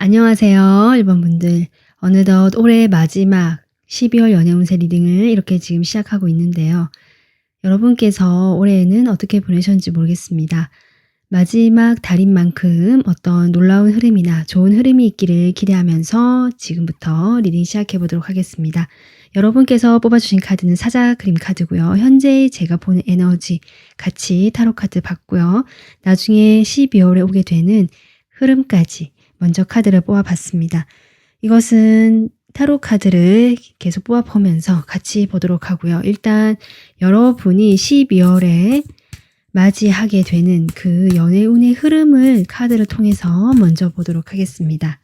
안녕하세요, 1번 분들. 어느덧 올해 마지막 12월 연애 운세 리딩을 이렇게 지금 시작하고 있는데요. 여러분께서 올해에는 어떻게 보내셨는지 모르겠습니다. 마지막 달인 만큼 어떤 놀라운 흐름이나 좋은 흐름이 있기를 기대하면서 지금부터 리딩 시작해 보도록 하겠습니다. 여러분께서 뽑아주신 카드는 사자 그림 카드고요. 현재 제가 보는 에너지 같이 타로 카드 봤고요. 나중에 12월에 오게 되는 흐름까지 먼저 카드를 뽑아봤습니다. 이것은 타로 카드를 계속 뽑아보면서 같이 보도록 하고요. 일단 여러분이 12월에 맞이하게 되는 그 연애운의 흐름을 카드를 통해서 먼저 보도록 하겠습니다.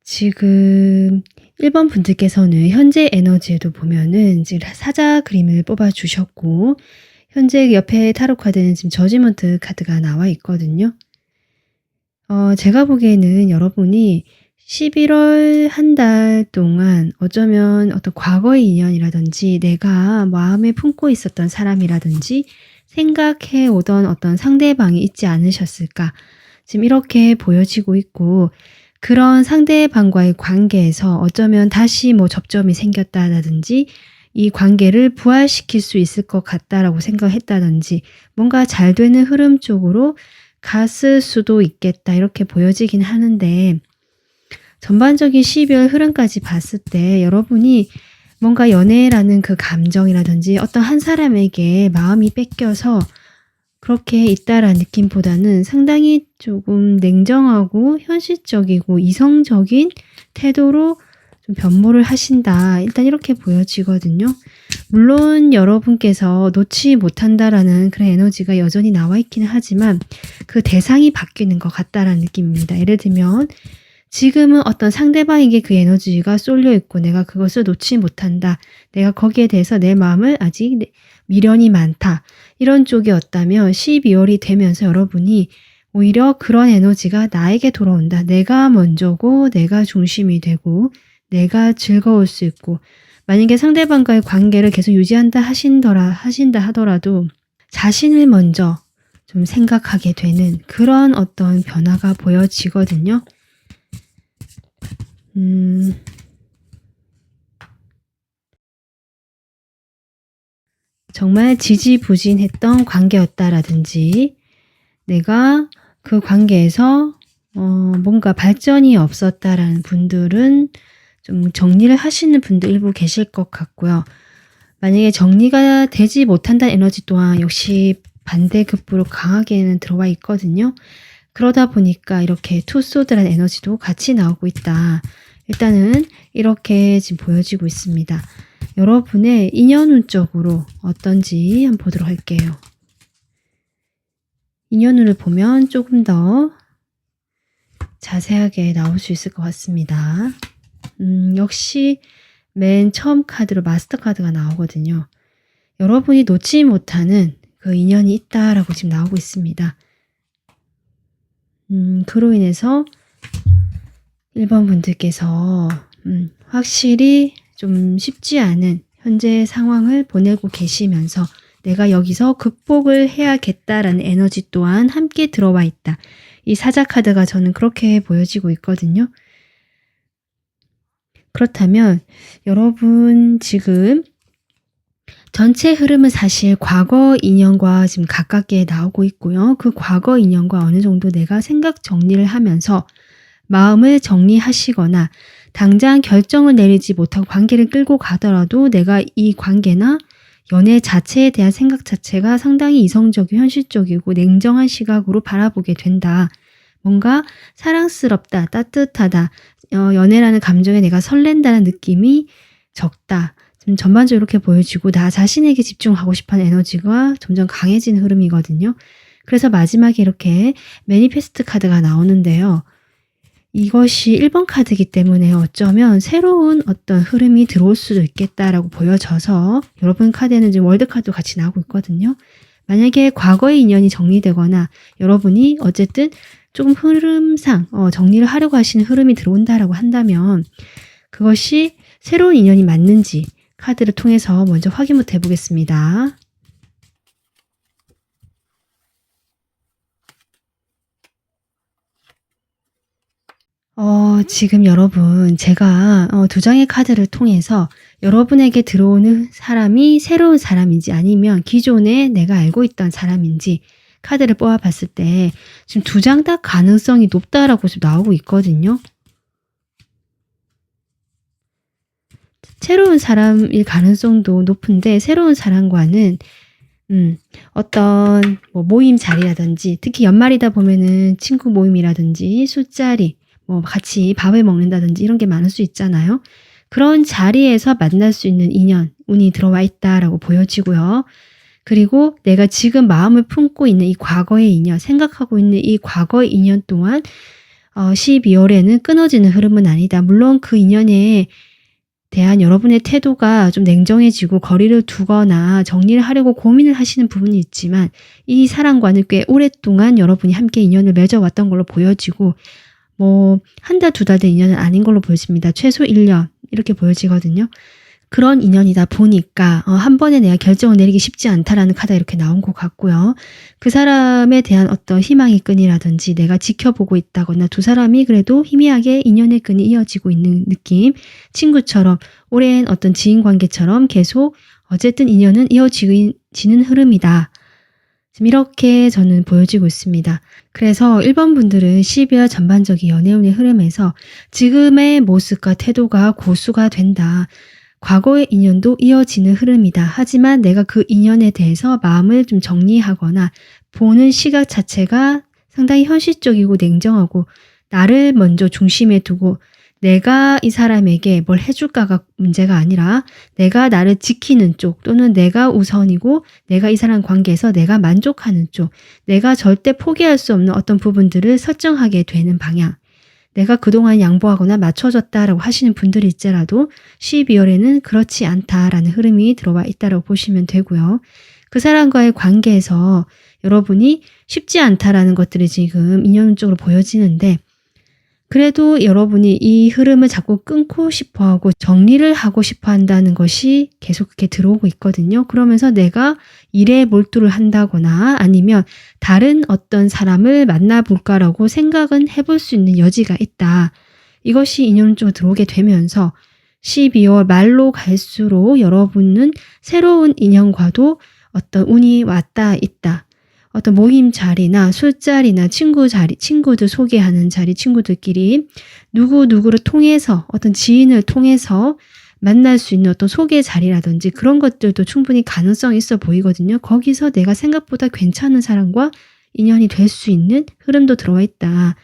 지금 1번 분들께서는 현재 에너지에도 보면은 지금 사자 그림을 뽑아 주셨고, 현재 옆에 타로 카드는 지금 저지먼트 카드가 나와 있거든요. 제가 보기에는 여러분이 11월 한 달 동안 어쩌면 어떤 과거의 인연이라든지 내가 마음에 품고 있었던 사람이라든지 생각해 오던 어떤 상대방이 있지 않으셨을까, 지금 이렇게 보여지고 있고, 그런 상대방과의 관계에서 어쩌면 다시 뭐 접점이 생겼다든지 이 관계를 부활시킬 수 있을 것 같다라고 생각했다든지 뭔가 잘 되는 흐름 쪽으로 갔을 수도 있겠다, 이렇게 보여지긴 하는데, 전반적인 12월 흐름까지 봤을 때 여러분이 뭔가 연애라는 그 감정이라든지 어떤 한 사람에게 마음이 뺏겨서 그렇게 있다라는 느낌보다는 상당히 조금 냉정하고 현실적이고 이성적인 태도로 좀 변모를 하신다, 일단 이렇게 보여지거든요. 물론 여러분께서 놓지 못한다라는 그런 에너지가 여전히 나와 있기는 하지만 그 대상이 바뀌는 것 같다라는 느낌입니다. 예를 들면 지금은 어떤 상대방에게 그 에너지가 쏠려 있고 내가 그것을 놓지 못한다, 내가 거기에 대해서 내 마음을 아직 미련이 많다, 이런 쪽이었다면 12월이 되면서 여러분이 오히려 그런 에너지가 나에게 돌아온다, 내가 먼저고 내가 중심이 되고 내가 즐거울 수 있고, 만약에 상대방과의 관계를 계속 유지한다 하신다 하더라도 자신을 먼저 좀 생각하게 되는 그런 어떤 변화가 보여지거든요. 정말 지지부진했던 관계였다라든지 내가 그 관계에서 뭔가 발전이 없었다라는 분들은 좀 정리를 하시는 분들 일부 계실 것 같고요. 만약에 정리가 되지 못한다는 에너지 또한 역시 반대급부로 강하게는 들어와 있거든요. 그러다 보니까 이렇게 투소드라는 에너지도 같이 나오고 있다, 일단은 이렇게 지금 보여지고 있습니다. 여러분의 인연운적으로 어떤지 한번 보도록 할게요. 인연운을 보면 조금 더 자세하게 나올 수 있을 것 같습니다. 역시 맨 처음 카드로 마스터 카드가 나오거든요. 여러분이 놓지 못하는 그 인연이 있다라고 지금 나오고 있습니다. 그로 인해서 1번 분들께서 확실히 좀 쉽지 않은 현재 상황을 보내고 계시면서 내가 여기서 극복을 해야겠다라는 에너지 또한 함께 들어와 있다, 이 사자 카드가 저는 그렇게 보여지고 있거든요. 그렇다면 여러분 지금 전체 흐름은 사실 과거 인연과 지금 가깝게 나오고 있고요. 그 과거 인연과 어느 정도 내가 생각 정리를 하면서 마음을 정리하시거나 당장 결정을 내리지 못하고 관계를 끌고 가더라도 내가 이 관계나 연애 자체에 대한 생각 자체가 상당히 이성적이고 현실적이고 냉정한 시각으로 바라보게 된다. 뭔가 사랑스럽다, 따뜻하다, 연애라는 감정에 내가 설렌다는 느낌이 적다, 좀 전반적으로 이렇게 보여지고 나 자신에게 집중하고 싶어하는 에너지가 점점 강해지는 흐름이거든요. 그래서 마지막에 이렇게 매니페스트 카드가 나오는데요. 이것이 1번 카드이기 때문에 어쩌면 새로운 어떤 흐름이 들어올 수도 있겠다라고 보여져서 여러분 카드에는 지금 월드 카드도 같이 나오고 있거든요. 만약에 과거의 인연이 정리되거나 여러분이 어쨌든 조금 흐름상 정리를 하려고 하시는 흐름이 들어온다라고 한다면 그것이 새로운 인연이 맞는지, 카드를 통해서 먼저 확인부터 해보겠습니다. 지금 여러분 제가 두 장의 카드를 통해서 여러분에게 들어오는 사람이 새로운 사람인지 아니면 기존에 내가 알고 있던 사람인지 카드를 뽑아봤을 때 지금 두 장 다 가능성이 높다라고 지금 나오고 있거든요. 새로운 사람일 가능성도 높은데 새로운 사람과는 어떤 뭐 모임 자리라든지 특히 연말이다 보면은 친구 모임이라든지 술자리 뭐 같이 밥을 먹는다든지 이런 게 많을 수 있잖아요. 그런 자리에서 만날 수 있는 인연, 운이 들어와 있다라고 보여지고요. 그리고 내가 지금 마음을 품고 있는 이 과거의 인연, 생각하고 있는 이 과거의 인연 또한 12월에는 끊어지는 흐름은 아니다. 물론 그 인연에 대한 여러분의 태도가 좀 냉정해지고 거리를 두거나 정리를 하려고 고민을 하시는 부분이 있지만 이 사람과는 꽤 오랫동안 여러분이 함께 인연을 맺어왔던 걸로 보여지고 뭐 한 달, 두 달 된 인연은 아닌 걸로 보여집니다. 최소 1년 이렇게 보여지거든요. 그런 인연이다 보니까 한 번에 내가 결정을 내리기 쉽지 않다라는 카드가 이렇게 나온 것 같고요. 그 사람에 대한 어떤 희망의 끈이라든지 내가 지켜보고 있다거나 두 사람이 그래도 희미하게 인연의 끈이 이어지고 있는 느낌, 친구처럼 오랜 어떤 지인 관계처럼 계속 어쨌든 인연은 이어지는 흐름이다. 지금 이렇게 저는 보여지고 있습니다. 그래서 1번 분들은 12월 전반적인 연애운의 흐름에서 지금의 모습과 태도가 고수가 된다. 과거의 인연도 이어지는 흐름이다. 하지만 내가 그 인연에 대해서 마음을 좀 정리하거나 보는 시각 자체가 상당히 현실적이고 냉정하고 나를 먼저 중심에 두고 내가 이 사람에게 뭘 해줄까가 문제가 아니라 내가 나를 지키는 쪽 또는 내가 우선이고 내가 이 사람 관계에서 내가 만족하는 쪽, 내가 절대 포기할 수 없는 어떤 부분들을 설정하게 되는 방향, 내가 그동안 양보하거나 맞춰줬다라고 하시는 분들일지라도 12월에는 그렇지 않다라는 흐름이 들어와 있다라고 보시면 되고요. 그 사람과의 관계에서 여러분이 쉽지 않다라는 것들이 지금 인연적으로 보여지는데 그래도 여러분이 이 흐름을 자꾸 끊고 싶어하고 정리를 하고 싶어 한다는 것이 계속 그렇게 들어오고 있거든요. 그러면서 내가 일에 몰두를 한다거나 아니면 다른 어떤 사람을 만나볼까라고 생각은 해볼 수 있는 여지가 있다. 이것이 인연 쪽으로 들어오게 되면서 12월 말로 갈수록 여러분은 새로운 인연과도 어떤 운이 왔다 있다. 어떤 모임 자리나 술자리나 친구 자리, 친구들 소개하는 자리, 친구들끼리 누구누구를 통해서 어떤 지인을 통해서 만날 수 있는 어떤 소개 자리라든지 그런 것들도 충분히 가능성이 있어 보이거든요. 거기서 내가 생각보다 괜찮은 사람과 인연이 될 수 있는 흐름도 들어와 있다.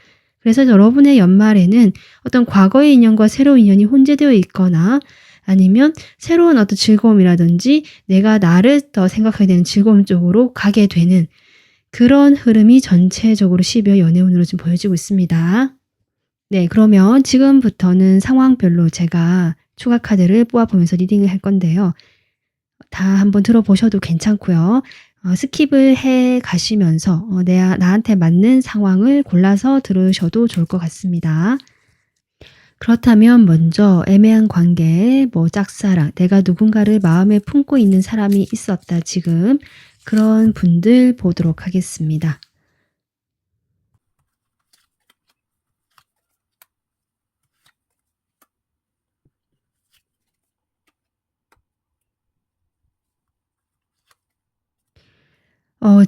그래서 여러분의 연말에는 어떤 과거의 인연과 새로운 인연이 혼재되어 있거나 아니면 새로운 어떤 즐거움이라든지 내가 나를 더 생각하게 되는 즐거움 쪽으로 가게 되는 그런 흐름이 전체적으로 12월 연애운으로 지금 보여지고 있습니다. 네, 그러면 지금부터는 상황별로 제가 추가 카드를 뽑아보면서 리딩을 할 건데요. 다 한번 들어보셔도 괜찮고요. 스킵을 해 가시면서 나한테 맞는 상황을 골라서 들으셔도 좋을 것 같습니다. 그렇다면 먼저 애매한 관계, 뭐 짝사랑, 내가 누군가를 마음에 품고 있는 사람이 있었다 지금. 그런 분들 보도록 하겠습니다.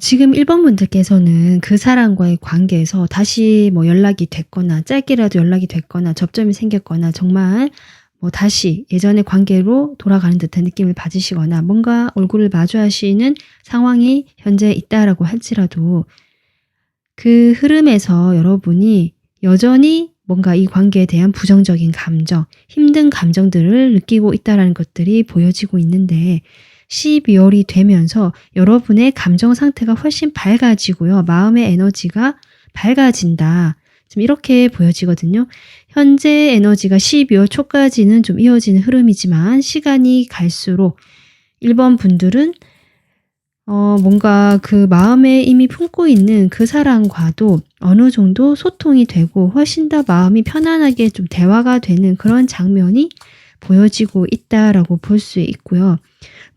지금 1번 분들께서는 그 사람과의 관계에서 다시 뭐 연락이 됐거나 짧게라도 연락이 됐거나 접점이 생겼거나 정말 뭐 다시 예전의 관계로 돌아가는 듯한 느낌을 받으시거나 뭔가 얼굴을 마주하시는 상황이 현재 있다라고 할지라도 그 흐름에서 여러분이 여전히 뭔가 이 관계에 대한 부정적인 감정, 힘든 감정들을 느끼고 있다는 것들이 보여지고 있는데 12월이 되면서 여러분의 감정 상태가 훨씬 밝아지고요. 마음의 에너지가 밝아진다. 지금 이렇게 보여지거든요. 현재 에너지가 12월 초까지는 좀 이어지는 흐름이지만 시간이 갈수록 1번 분들은 뭔가 그 마음에 이미 품고 있는 그 사람과도 어느 정도 소통이 되고 훨씬 더 마음이 편안하게 좀 대화가 되는 그런 장면이 보여지고 있다라고 볼 수 있고요.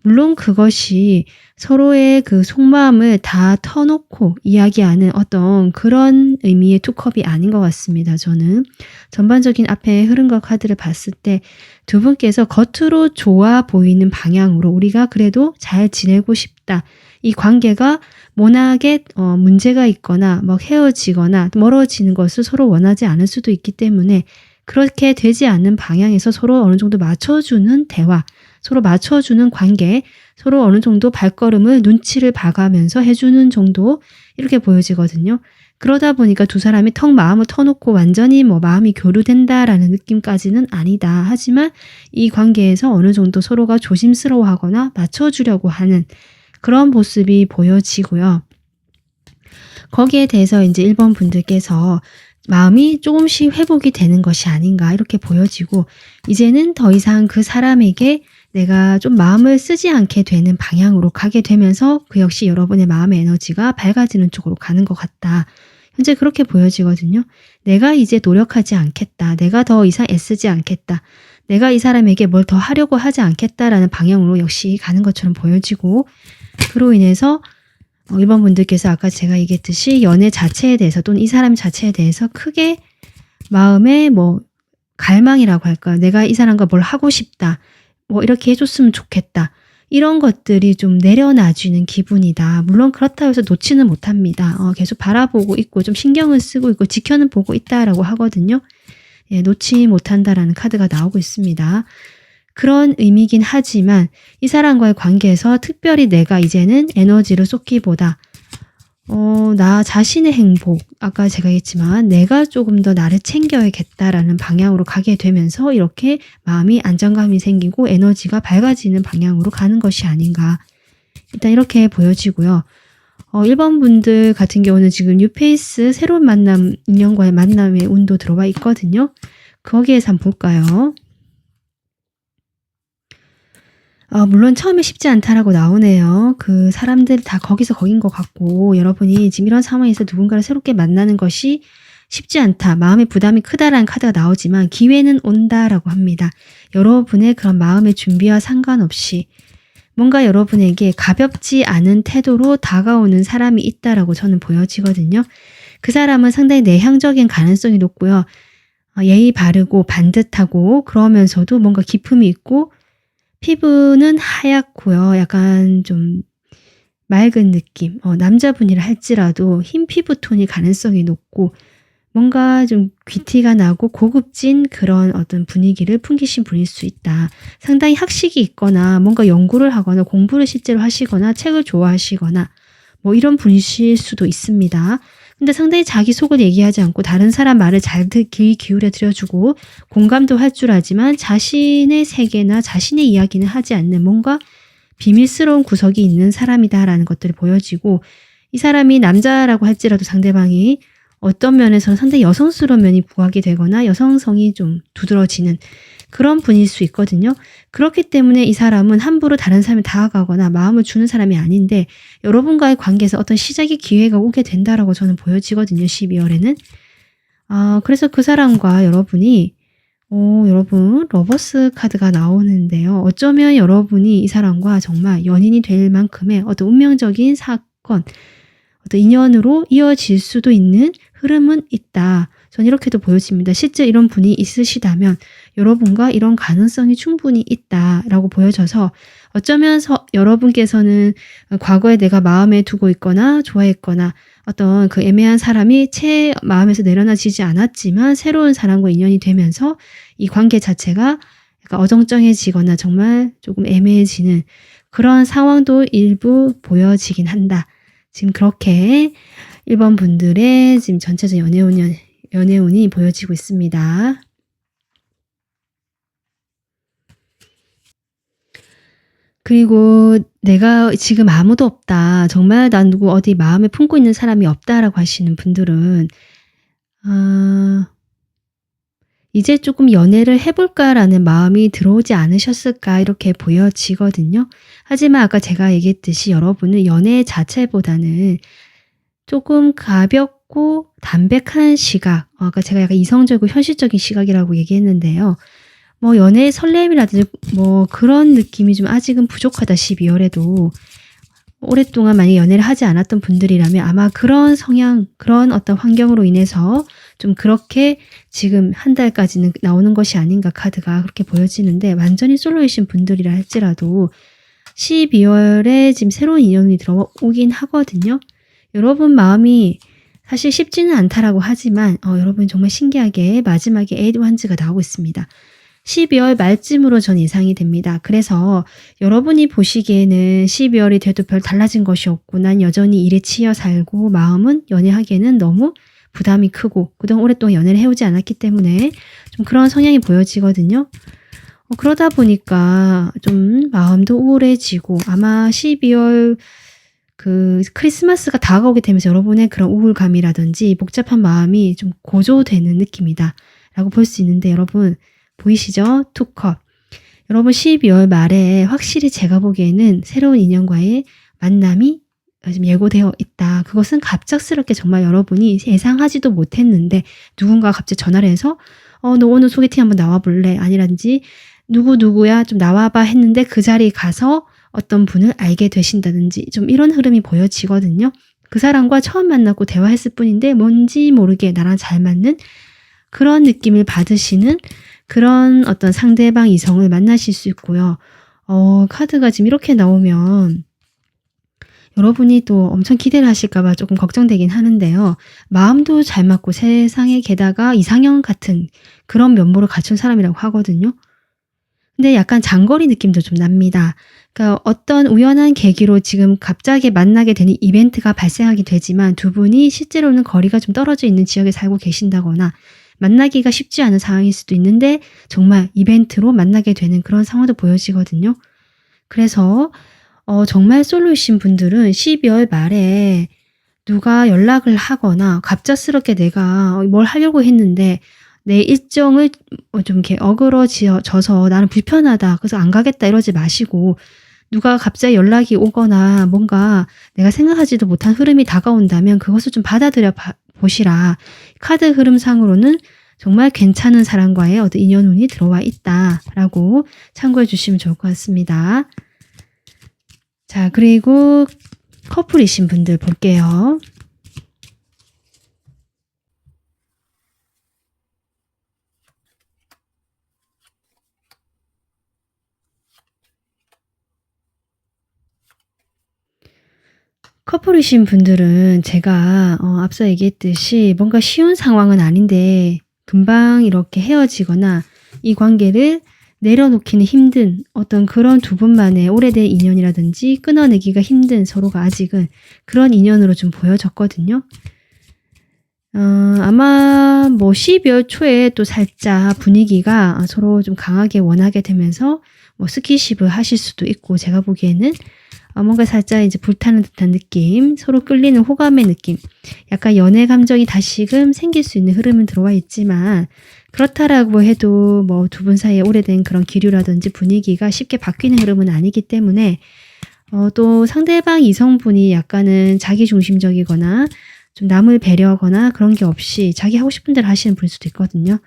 물론 그것이 서로의 그 속마음을 다 터놓고 이야기하는 어떤 그런 의미의 투컵이 아닌 것 같습니다. 저는 전반적인 앞에 흐름과 카드를 봤을 때 두 분께서 겉으로 좋아 보이는 방향으로 우리가 그래도 잘 지내고 싶다. 이 관계가 워낙에 문제가 있거나 헤어지거나 멀어지는 것을 서로 원하지 않을 수도 있기 때문에 그렇게 되지 않는 방향에서 서로 어느 정도 맞춰주는 대화, 서로 맞춰주는 관계, 서로 어느 정도 발걸음을 눈치를 봐가면서 해주는 정도 이렇게 보여지거든요. 그러다 보니까 두 사람이 마음을 터놓고 완전히 마음이 교류된다라는 느낌까지는 아니다. 하지만 이 관계에서 어느 정도 서로가 조심스러워하거나 맞춰주려고 하는 그런 모습이 보여지고요. 거기에 대해서 이제 1번 분들께서 마음이 조금씩 회복이 되는 것이 아닌가 이렇게 보여지고 이제는 더 이상 그 사람에게 내가 좀 마음을 쓰지 않게 되는 방향으로 가게 되면서 그 역시 여러분의 마음의 에너지가 밝아지는 쪽으로 가는 것 같다. 현재 그렇게 보여지거든요. 내가 이제 노력하지 않겠다. 내가 더 이상 애쓰지 않겠다. 내가 이 사람에게 뭘 더 하려고 하지 않겠다라는 방향으로 역시 가는 것처럼 보여지고 그로 인해서 1번 분들께서 아까 제가 얘기했듯이 연애 자체에 대해서 또는 이 사람 자체에 대해서 크게 마음에 갈망이라고 할까요? 내가 이 사람과 뭘 하고 싶다. 이렇게 해줬으면 좋겠다. 이런 것들이 좀 내려놔지는 기분이다. 물론 그렇다고 해서 놓지는 못합니다. 계속 바라보고 있고 좀 신경을 쓰고 있고 지켜는 보고 있다라고 하거든요. 예, 놓지 못한다라는 카드가 나오고 있습니다. 그런 의미긴 하지만 이 사람과의 관계에서 특별히 내가 이제는 에너지를 쏟기보다 나 자신의 행복, 아까 제가 얘기했지만 내가 조금 더 나를 챙겨야겠다라는 방향으로 가게 되면서 이렇게 마음이 안정감이 생기고 에너지가 밝아지는 방향으로 가는 것이 아닌가. 일단 이렇게 보여지고요. 1번 분들 같은 경우는 지금 뉴페이스 새로운 만남, 인연과의 만남의 운도 들어와 있거든요. 거기에서 한번 볼까요? 물론 처음에 쉽지 않다라고 나오네요. 그 사람들 다 거기서 거긴 것 같고 여러분이 지금 이런 상황에서 누군가를 새롭게 만나는 것이 쉽지 않다. 마음의 부담이 크다라는 카드가 나오지만 기회는 온다라고 합니다. 여러분의 그런 마음의 준비와 상관없이 뭔가 여러분에게 가볍지 않은 태도로 다가오는 사람이 있다라고 저는 보여지거든요. 그 사람은 상당히 내향적인 가능성이 높고요. 예의 바르고 반듯하고 그러면서도 뭔가 기품이 있고 피부는 하얗고요. 약간 좀 맑은 느낌. 남자분이라 할지라도 흰 피부톤이 가능성이 높고 뭔가 좀 귀티가 나고 고급진 그런 어떤 분위기를 풍기신 분일 수 있다. 상당히 학식이 있거나 뭔가 연구를 하거나 공부를 실제로 하시거나 책을 좋아하시거나 이런 분이실 수도 있습니다. 근데 상당히 자기 속을 얘기하지 않고 다른 사람 말을 잘 귀 기울여 들어주고 공감도 할 줄 알지만 자신의 세계나 자신의 이야기는 하지 않는 뭔가 비밀스러운 구석이 있는 사람이다라는 것들이 보여지고 이 사람이 남자라고 할지라도 상대방이 어떤 면에서는 상당히 여성스러운 면이 부각이 되거나 여성성이 좀 두드러지는 그런 분일 수 있거든요. 그렇기 때문에 이 사람은 함부로 다른 사람을 다가가거나 마음을 주는 사람이 아닌데 여러분과의 관계에서 어떤 시작의 기회가 오게 된다라고 저는 보여지거든요. 12월에는. 그래서 그 사람과 여러분이 여러분 러버스 카드가 나오는데요. 어쩌면 여러분이 이 사람과 정말 연인이 될 만큼의 어떤 운명적인 사건, 어떤 인연으로 이어질 수도 있는 흐름은 있다. 전 이렇게도 보여집니다. 실제 이런 분이 있으시다면 여러분과 이런 가능성이 충분히 있다라고 보여져서 어쩌면 여러분께서는 과거에 내가 마음에 두고 있거나 좋아했거나 어떤 그 애매한 사람이 채 마음에서 내려놔지지 않았지만 새로운 사람과 인연이 되면서 이 관계 자체가 약간 어정쩡해지거나 정말 조금 애매해지는 그런 상황도 일부 보여지긴 한다. 지금 그렇게 1번 분들의 지금 전체적 연애운이 보여지고 있습니다. 그리고 내가 지금 아무도 없다. 정말 난 누구 어디 마음에 품고 있는 사람이 없다라고 하시는 분들은 이제 조금 연애를 해볼까라는 마음이 들어오지 않으셨을까 이렇게 보여지거든요. 하지만 아까 제가 얘기했듯이 여러분은 연애 자체보다는 조금 가볍고 담백한 시각, 아까 제가 약간 이성적이고 현실적인 시각이라고 얘기했는데요. 뭐 연애의 설렘이라든지 뭐 그런 느낌이 좀 아직은 부족하다 12월에도. 오랫동안 만약에 연애를 하지 않았던 분들이라면 아마 그런 성향, 그런 어떤 환경으로 인해서 좀 그렇게 지금 한 달까지는 나오는 것이 아닌가 카드가 그렇게 보여지는데, 완전히 솔로이신 분들이라 할지라도 12월에 지금 새로운 인연이 들어오긴 하거든요. 여러분 마음이 사실 쉽지는 않다라고 하지만 여러분 정말 신기하게 마지막에 8 wands가 나오고 있습니다. 12월 말쯤으로 전 예상이 됩니다. 그래서 여러분이 보시기에는 12월이 돼도 별 달라진 것이 없고 난 여전히 일에 치여 살고 마음은 연애하기에는 너무 부담이 크고 그동안 오랫동안 연애를 해오지 않았기 때문에 좀 그런 성향이 보여지거든요. 그러다 보니까 좀 마음도 우울해지고 아마 12월 그 크리스마스가 다가오게 되면서 여러분의 그런 우울감이라든지 복잡한 마음이 좀 고조되는 느낌이다 라고 볼 수 있는데, 여러분 보이시죠? 투컵. 여러분 12월 말에 확실히 제가 보기에는 새로운 인연과의 만남이 지금 예고되어 있다. 그것은 갑작스럽게 정말 여러분이 예상하지도 못했는데 누군가가 갑자기 전화를 해서 너 오늘 소개팅 한번 나와볼래? 아니라든지 누구누구야 좀 나와봐 했는데 그 자리에 가서 어떤 분을 알게 되신다든지 좀 이런 흐름이 보여지거든요. 그 사람과 처음 만나고 대화했을 뿐인데 뭔지 모르게 나랑 잘 맞는 그런 느낌을 받으시는 그런 어떤 상대방 이성을 만나실 수 있고요. 카드가 지금 이렇게 나오면 여러분이 또 엄청 기대를 하실까봐 조금 걱정되긴 하는데요. 마음도 잘 맞고 세상에 게다가 이상형 같은 그런 면모를 갖춘 사람이라고 하거든요. 근데 약간 장거리 느낌도 좀 납니다. 그러니까 어떤 우연한 계기로 지금 갑자기 만나게 되는 이벤트가 발생하게 되지만 두 분이 실제로는 거리가 좀 떨어져 있는 지역에 살고 계신다거나 만나기가 쉽지 않은 상황일 수도 있는데 정말 이벤트로 만나게 되는 그런 상황도 보여지거든요. 그래서 정말 솔로이신 분들은 12월 말에 누가 연락을 하거나 갑작스럽게 내가 뭘 하려고 했는데 내 일정을 좀 이렇게 어그러져서 나는 불편하다 그래서 안 가겠다 이러지 마시고, 누가 갑자기 연락이 오거나 뭔가 내가 생각하지도 못한 흐름이 다가온다면 그것을 좀 받아들여 보시라. 카드 흐름상으로는 정말 괜찮은 사람과의 어떤 인연운이 들어와 있다라고 참고해 주시면 좋을 것 같습니다. 자, 그리고 커플이신 분들 볼게요. 커플이신 분들은 제가 앞서 얘기했듯이 뭔가 쉬운 상황은 아닌데 금방 이렇게 헤어지거나 이 관계를 내려놓기는 힘든 어떤 그런 두 분만의 오래된 인연이라든지 끊어내기가 힘든 서로가 아직은 그런 인연으로 좀 보여졌거든요. 아마 뭐 12월 초에 또 살짝 분위기가 서로 좀 강하게 원하게 되면서 뭐 스킨십을 하실 수도 있고, 제가 보기에는 뭔가 살짝 이제 불타는 듯한 느낌, 서로 끌리는 호감의 느낌, 약간 연애 감정이 다시금 생길 수 있는 흐름은 들어와 있지만 그렇다라고 해도 뭐 두 분 사이에 오래된 그런 기류라든지 분위기가 쉽게 바뀌는 흐름은 아니기 때문에 또 상대방 이성분이 약간은 자기중심적이거나 좀 남을 배려하거나 그런 게 없이 자기 하고 싶은 대로 하시는 분일 수도 있거든요.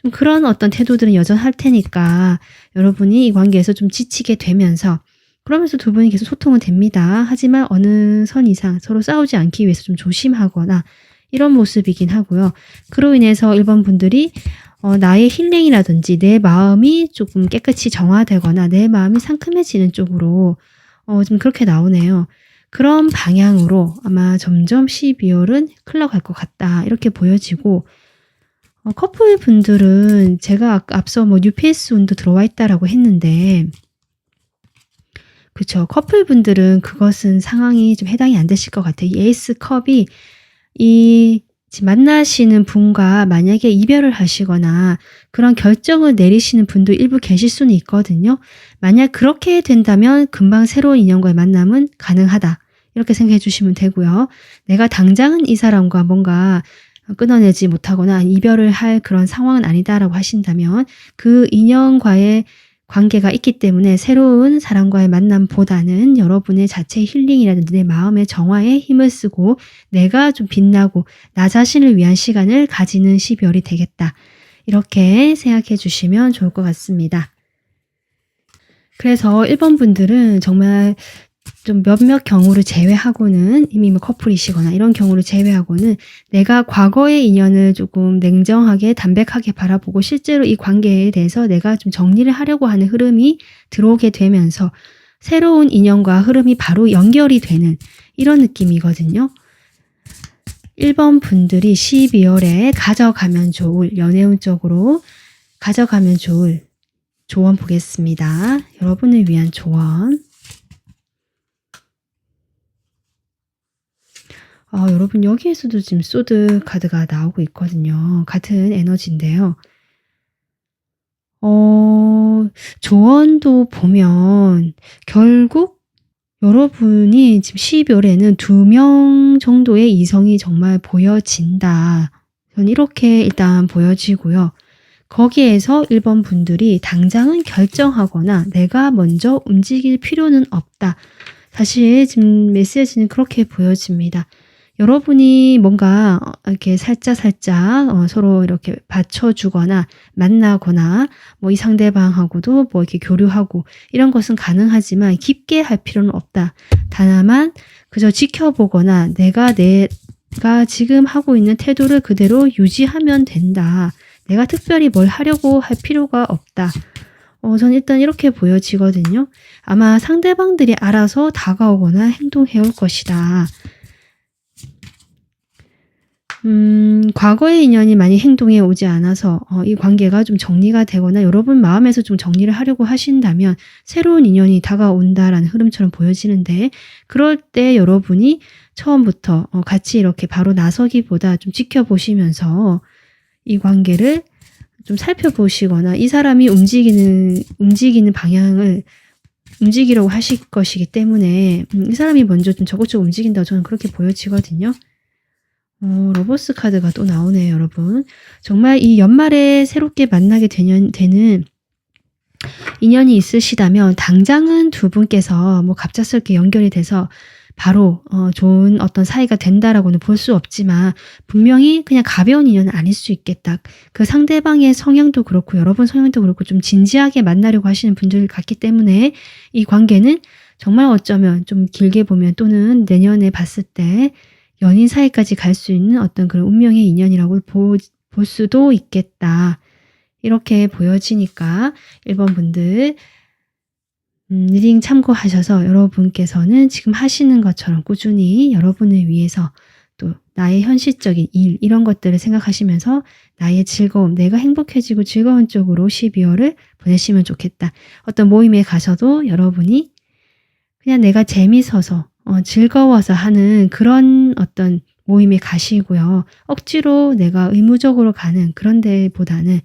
좀 그런 어떤 태도들은 여전할 테니까 여러분이 이 관계에서 좀 지치게 되면서, 그러면서 두 분이 계속 소통은 됩니다. 하지만 어느 선 이상 서로 싸우지 않기 위해서 좀 조심하거나 이런 모습이긴 하고요. 그로 인해서 1번 분들이 나의 힐링이라든지 내 마음이 조금 깨끗이 정화되거나 내 마음이 상큼해지는 쪽으로 좀 그렇게 나오네요. 그런 방향으로 아마 점점 12월은 흘러갈 것 같다 이렇게 보여지고, 커플 분들은 제가 앞서 뭐 뉴페이스 운도 들어와 있다라고 했는데, 그쵸, 커플 분들은 그것은 상황이 좀 해당이 안 되실 것 같아요. 이 에이스 컵이 이 지금 만나시는 분과 만약에 이별을 하시거나 그런 결정을 내리시는 분도 일부 계실 수는 있거든요. 만약 그렇게 된다면 금방 새로운 인연과의 만남은 가능하다 이렇게 생각해 주시면 되고요. 내가 당장은 이 사람과 뭔가 끊어내지 못하거나 이별을 할 그런 상황은 아니다라고 하신다면 그 인연과의 관계가 있기 때문에 새로운 사람과의 만남보다는 여러분의 자체 힐링이라든지 내 마음의 정화에 힘을 쓰고 내가 좀 빛나고 나 자신을 위한 시간을 가지는 12월이 되겠다. 이렇게 생각해 주시면 좋을 것 같습니다. 그래서 1번 분들은 정말 좀 몇몇 경우를 제외하고는 이미 뭐 커플이시거나 이런 경우를 제외하고는 내가 과거의 인연을 조금 냉정하게 담백하게 바라보고 실제로 이 관계에 대해서 내가 좀 정리를 하려고 하는 흐름이 들어오게 되면서 새로운 인연과 흐름이 바로 연결이 되는 이런 느낌이거든요. 1번 분들이 12월에 가져가면 좋을, 연애운 쪽으로 가져가면 좋을 조언 보겠습니다. 여러분을 위한 조언. 여러분 여기에서도 지금 소드 카드가 나오고 있거든요. 같은 에너지인데요. 조언도 보면 결국 여러분이 지금 12월에는 2명 정도의 이성이 정말 보여진다. 저는 이렇게 일단 보여지고요. 거기에서 1번 분들이 당장은 결정하거나 내가 먼저 움직일 필요는 없다. 사실 지금 메시지는 그렇게 보여집니다. 여러분이 뭔가 이렇게 살짝 서로 이렇게 받쳐주거나 만나거나 뭐 이 상대방하고도 뭐 이렇게 교류하고 이런 것은 가능하지만 깊게 할 필요는 없다. 다만 그저 지켜보거나 내가 지금 하고 있는 태도를 그대로 유지하면 된다. 내가 특별히 뭘 하려고 할 필요가 없다. 전 일단 이렇게 보여지거든요. 아마 상대방들이 알아서 다가오거나 행동해 올 것이다. 과거의 인연이 많이 행동해 오지 않아서 이 관계가 좀 정리가 되거나 여러분 마음에서 좀 정리를 하려고 하신다면 새로운 인연이 다가온다라는 흐름처럼 보여지는데 그럴 때 여러분이 처음부터 같이 이렇게 바로 나서기보다 좀 지켜보시면서 이 관계를 좀 살펴보시거나 이 사람이 움직이는 방향을 움직이려고 하실 것이기 때문에 이 사람이 먼저 좀 적극적으로 움직인다고 저는 그렇게 보여지거든요. 로버스 카드가 또 나오네요, 여러분. 정말 이 연말에 새롭게 만나게 되는 인연이 있으시다면 당장은 두 분께서 뭐 갑작스럽게 연결이 돼서 바로 좋은 어떤 사이가 된다라고는 볼 수 없지만 분명히 그냥 가벼운 인연은 아닐 수 있겠다. 그 상대방의 성향도 그렇고 여러분 성향도 그렇고 좀 진지하게 만나려고 하시는 분들 같기 때문에 이 관계는 정말 어쩌면 좀 길게 보면 또는 내년에 봤을 때 연인 사이까지 갈 수 있는 어떤 그런 운명의 인연이라고 볼 수도 있겠다. 이렇게 보여지니까 1번 분들 리딩 참고하셔서 여러분께서는 지금 하시는 것처럼 꾸준히 여러분을 위해서 또 나의 현실적인 일 이런 것들을 생각하시면서 나의 즐거움, 내가 행복해지고 즐거운 쪽으로 12월을 보내시면 좋겠다. 어떤 모임에 가셔도 여러분이 그냥 내가 재밌어서 즐거워서 하는 그런 어떤 모임에 가시고요. 억지로 내가 의무적으로 가는 그런 데보다는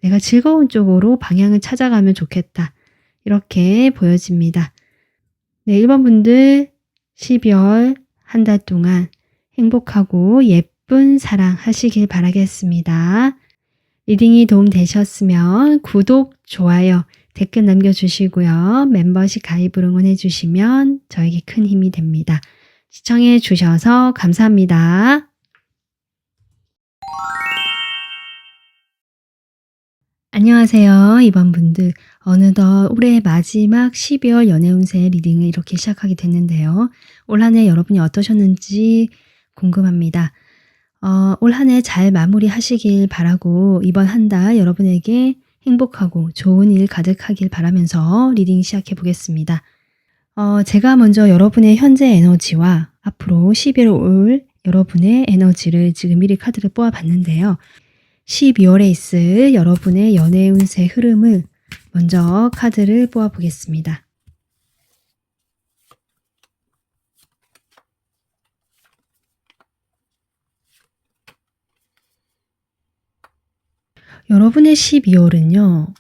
내가 즐거운 쪽으로 방향을 찾아가면 좋겠다. 이렇게 보여집니다. 네, 1번 분들 12월 한 달 동안 행복하고 예쁜 사랑 하시길 바라겠습니다. 리딩이 도움되셨으면 구독, 좋아요, 댓글 남겨주시고요. 멤버십 가입을 응원해주시면 저에게 큰 힘이 됩니다. 시청해주셔서 감사합니다. 안녕하세요. 2번 분들. 어느덧 올해 마지막 12월 연애운세 리딩을 이렇게 시작하게 됐는데요. 올 한 해 여러분이 어떠셨는지 궁금합니다. 올 한 해 잘 마무리하시길 바라고 이번 한 달 여러분에게 행복하고 좋은 일 가득하길 바라면서 리딩 시작해 보겠습니다. 제가 먼저 여러분의 현재 에너지와 앞으로 11월 올 여러분의 에너지를 지금 미리 카드를 뽑아봤는데요. 12월에 있을 여러분의 연애 운세 흐름을 먼저 카드를 뽑아보겠습니다. 여러분의 12월은요.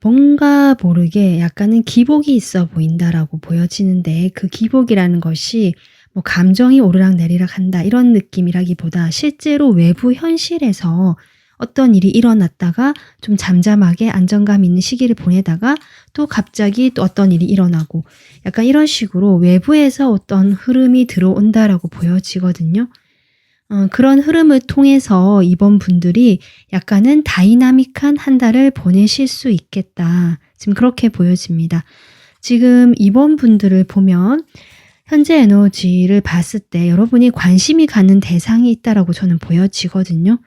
뭔가 모르게 약간은 기복이 있어 보인다라고 보여지는데 그 기복이라는 것이 뭐 감정이 오르락내리락 한다 이런 느낌이라기보다 실제로 외부 현실에서 어떤 일이 일어났다가 좀 잠잠하게 안정감 있는 시기를 보내다가 또 갑자기 또 어떤 일이 일어나고 약간 이런 식으로 외부에서 어떤 흐름이 들어온다라고 보여지거든요. 그런 흐름을 통해서 이번 분들이 약간은 다이나믹한 한 달을 보내실 수 있겠다. 지금 그렇게 보여집니다. 지금 이번 분들을 보면 현재 에너지를 봤을 때 여러분이 관심이 가는 대상이 있다라고 저는 보여지거든요.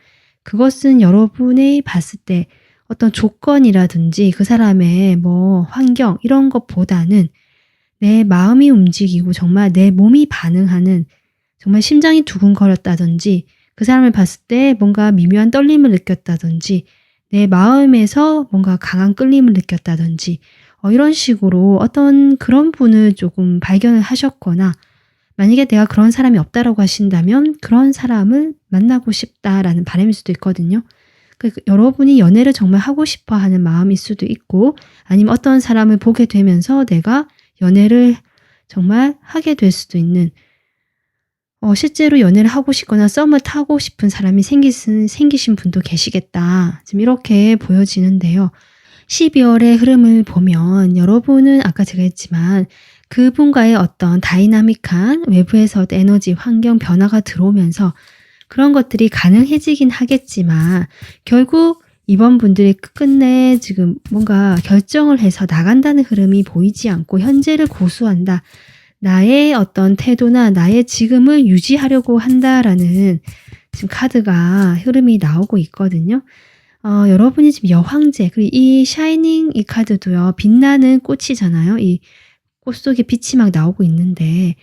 그것은 여러분이 봤을 때 어떤 조건이라든지 그 사람의 뭐 환경 이런 것보다는 내 마음이 움직이고 정말 내 몸이 반응하는, 정말 심장이 두근거렸다든지 그 사람을 봤을 때 뭔가 미묘한 떨림을 느꼈다든지 내 마음에서 뭔가 강한 끌림을 느꼈다든지 이런 식으로 어떤 그런 분을 조금 발견을 하셨거나, 만약에 내가 그런 사람이 없다라고 하신다면 그런 사람을 만나고 싶다라는 바람일 수도 있거든요. 여러분이 연애를 정말 하고 싶어 하는 마음일 수도 있고, 아니면 어떤 사람을 보게 되면서 내가 연애를 정말 하게 될 수도 있는, 실제로 연애를 하고 싶거나 썸을 타고 싶은 사람이 생기신 분도 계시겠다. 지금 이렇게 보여지는데요. 12월의 흐름을 보면 여러분은 아까 제가 했지만 그분과의 어떤 다이나믹한 외부에서 에너지, 환경 변화가 들어오면서 그런 것들이 가능해지긴 하겠지만 결국 이번 분들이 끝내 지금 뭔가 결정을 해서 나간다는 흐름이 보이지 않고 현재를 고수한다. 나의 어떤 태도나 나의 지금을 유지하려고 한다라는 지금 카드가 흐름이 나오고 있거든요. 여러분이 지금 여황제, 그리고 이 샤이닝 이 카드도요, 빛나는 꽃이잖아요. 이 꽃 속에 빛이 막 나오고 있는데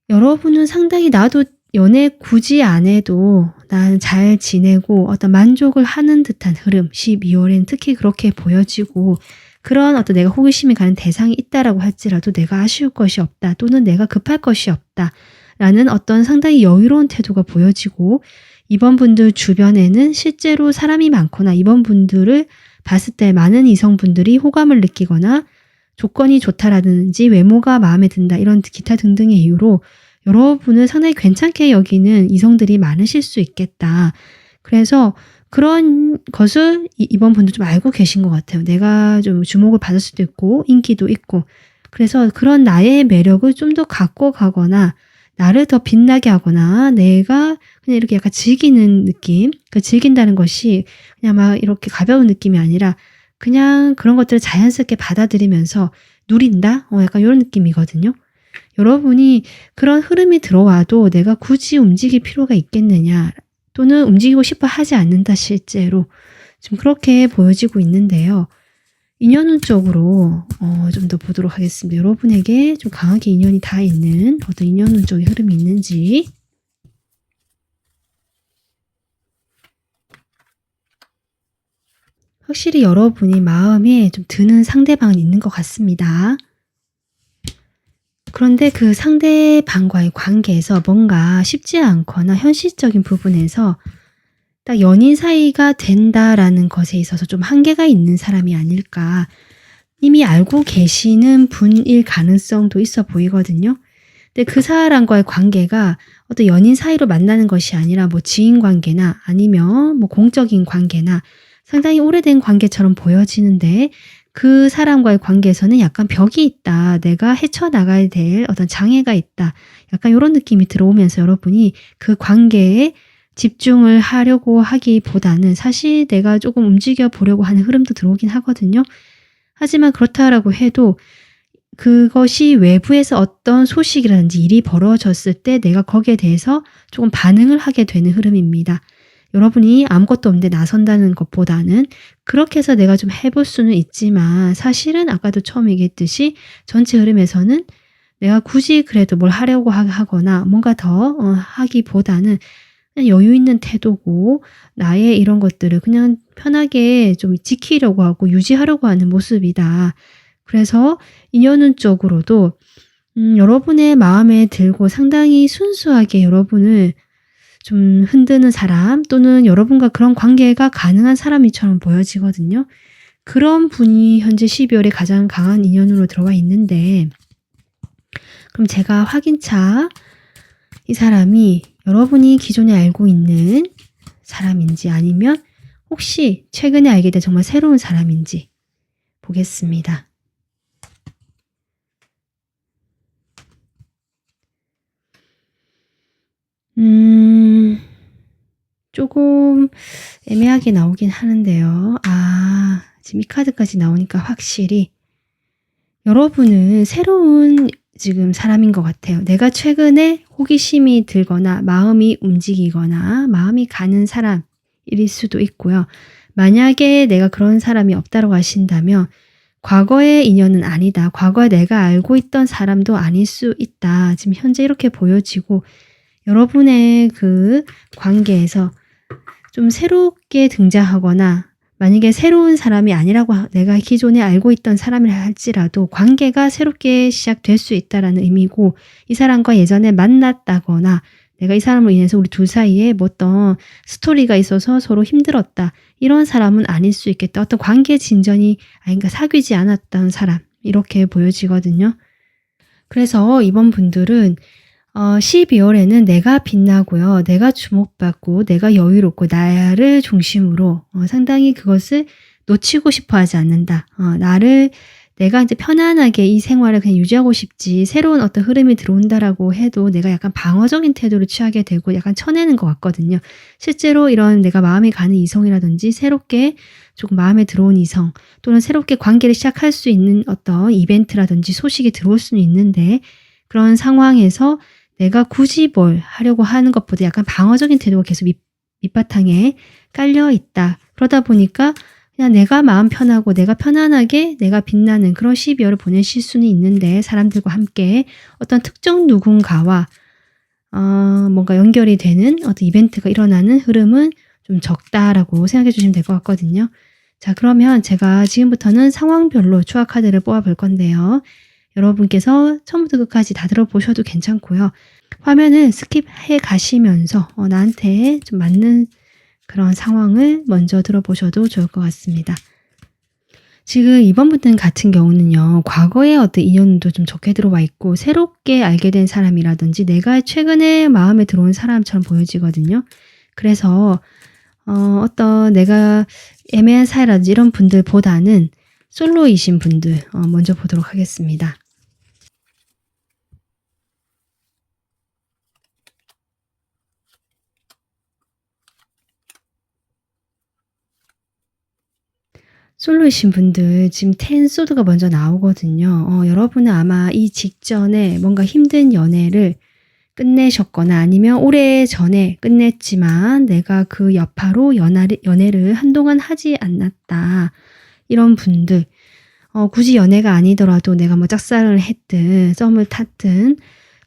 여러분은 상당히 나도 연애 굳이 안 해도 난 잘 지내고 어떤 만족을 하는 듯한 흐름, 12월엔 특히 그렇게 보여지고, 그런 어떤 내가 호기심이 가는 대상이 있다라고 할지라도 내가 아쉬울 것이 없다 또는 내가 급할 것이 없다 라는 어떤 상당히 여유로운 태도가 보여지고, 이번 분들 주변에는 실제로 사람이 많거나 이번 분들을 봤을 때 많은 이성분들이 호감을 느끼거나 조건이 좋다라든지 외모가 마음에 든다 이런 기타 등등의 이유로 여러분을 상당히 괜찮게 여기는 이성들이 많으실 수 있겠다. 그래서 그런 것을 이번 분도 좀 알고 계신 것 같아요. 내가 좀 주목을 받을 수도 있고 인기도 있고, 그래서 그런 나의 매력을 좀 더 갖고 가거나 나를 더 빛나게 하거나 내가 그냥 이렇게 약간 즐기는 느낌, 그 즐긴다는 것이 그냥 막 이렇게 가벼운 느낌이 아니라 그냥 그런 것들을 자연스럽게 받아들이면서 누린다? 약간 이런 느낌이거든요. 여러분이 그런 흐름이 들어와도 내가 굳이 움직일 필요가 있겠느냐, 또는 움직이고 싶어 하지 않는다 실제로. 지금 그렇게 보여지고 있는데요. 인연운 쪽으로 좀 더 보도록 하겠습니다. 여러분에게 좀 강하게 인연이 닿아 있는 어떤 인연운 쪽의 흐름이 있는지. 확실히 여러분이 마음에 좀 드는 상대방은 있는 것 같습니다. 그런데 그 상대방과의 관계에서 뭔가 쉽지 않거나 현실적인 부분에서 딱 연인 사이가 된다라는 것에 있어서 좀 한계가 있는 사람이 아닐까. 이미 알고 계시는 분일 가능성도 있어 보이거든요. 근데 그 사람과의 관계가 어떤 연인 사이로 만나는 것이 아니라 뭐 지인 관계나 아니면 뭐 공적인 관계나 상당히 오래된 관계처럼 보여지는데, 그 사람과의 관계에서는 약간 벽이 있다. 내가 헤쳐나가야 될 어떤 장애가 있다. 약간 이런 느낌이 들어오면서 여러분이 그 관계에 집중을 하려고 하기보다는 사실 내가 조금 움직여 보려고 하는 흐름도 들어오긴 하거든요. 하지만 그렇다라고 해도 그것이 외부에서 어떤 소식이라든지 일이 벌어졌을 때 내가 거기에 대해서 조금 반응을 하게 되는 흐름입니다. 여러분이 아무것도 없는데 나선다는 것보다는 그렇게 해서 내가 좀 해볼 수는 있지만 사실은 아까도 처음 얘기했듯이 전체 흐름에서는 내가 굳이 그래도 뭘 하려고 하거나 뭔가 더 하기보다는 그냥 여유 있는 태도고 나의 이런 것들을 그냥 편하게 좀 지키려고 하고 유지하려고 하는 모습이다. 그래서 인연운 쪽으로도 여러분의 마음에 들고 상당히 순수하게 여러분을 좀 흔드는 사람, 또는 여러분과 그런 관계가 가능한 사람이처럼 보여지거든요. 그런 분이 현재 12월에 가장 강한 인연으로 들어와 있는데, 그럼 제가 확인차 이 사람이 여러분이 기존에 알고 있는 사람인지 아니면 혹시 최근에 알게 된 정말 새로운 사람인지 보겠습니다. 조금 애매하게 나오긴 하는데요. 지금 이 카드까지 나오니까 확실히 여러분은 새로운 지금 사람인 것 같아요. 내가 최근에 호기심이 들거나 마음이 움직이거나 마음이 가는 사람일 수도 있고요. 만약에 내가 그런 사람이 없다고 하신다면 과거의 인연은 아니다. 과거에 내가 알고 있던 사람도 아닐 수 있다. 지금 현재 이렇게 보여지고 여러분의 그 관계에서 좀 새롭게 등장하거나 만약에 새로운 사람이 아니라고 내가 기존에 알고 있던 사람이라 할지라도 관계가 새롭게 시작될 수 있다라는 의미고 이 사람과 예전에 만났다거나 내가 이 사람으로 인해서 우리 둘 사이에 뭐 어떤 스토리가 있어서 서로 힘들었다. 이런 사람은 아닐 수 있겠다. 어떤 관계 진전이 그러니까 사귀지 않았던 사람 이렇게 보여지거든요. 그래서 이번 분들은 12월에는 내가 빛나고요. 내가 주목받고 내가 여유롭고 나를 중심으로 상당히 그것을 놓치고 싶어 하지 않는다. 내가 이제 편안하게 이 생활을 그냥 유지하고 싶지 새로운 어떤 흐름이 들어온다라고 해도 내가 약간 방어적인 태도를 취하게 되고 약간 쳐내는 것 같거든요. 실제로 이런 내가 마음에 가는 이성이라든지 새롭게 조금 마음에 들어온 이성 또는 새롭게 관계를 시작할 수 있는 어떤 이벤트라든지 소식이 들어올 수는 있는데 그런 상황에서 내가 굳이 뭘 하려고 하는 것보다 약간 방어적인 태도가 계속 밑바탕에 깔려 있다. 그러다 보니까 그냥 내가 마음 편하고 내가 편안하게 내가 빛나는 그런 12월을 보내실 수는 있는데 사람들과 함께 어떤 특정 누군가와 뭔가 연결이 되는 어떤 이벤트가 일어나는 흐름은 좀 적다라고 생각해 주시면 될 것 같거든요. 자, 그러면 제가 지금부터는 상황별로 추억 카드를 뽑아 볼 건데요. 여러분께서 처음부터 끝까지 다 들어보셔도 괜찮고요. 화면을 스킵해 가시면서 나한테 좀 맞는 그런 상황을 먼저 들어보셔도 좋을 것 같습니다. 지금 이번 분 같은 경우는요. 과거의 어떤 인연도 좀 적게 들어와 있고 새롭게 알게 된 사람이라든지 내가 최근에 마음에 들어온 사람처럼 보여지거든요. 그래서 어떤 내가 애매한 사이라든지 이런 분들보다는 솔로이신 분들 먼저 보도록 하겠습니다. 솔로이신 분들 지금 10 소드가 먼저 나오거든요. 여러분은 아마 이 직전에 뭔가 힘든 연애를 끝내셨거나 아니면 오래전에 끝냈지만 내가 그 여파로 연애를 한동안 하지 않았다. 이런 분들 굳이 연애가 아니더라도 내가 뭐 짝사랑을 했든 썸을 탔든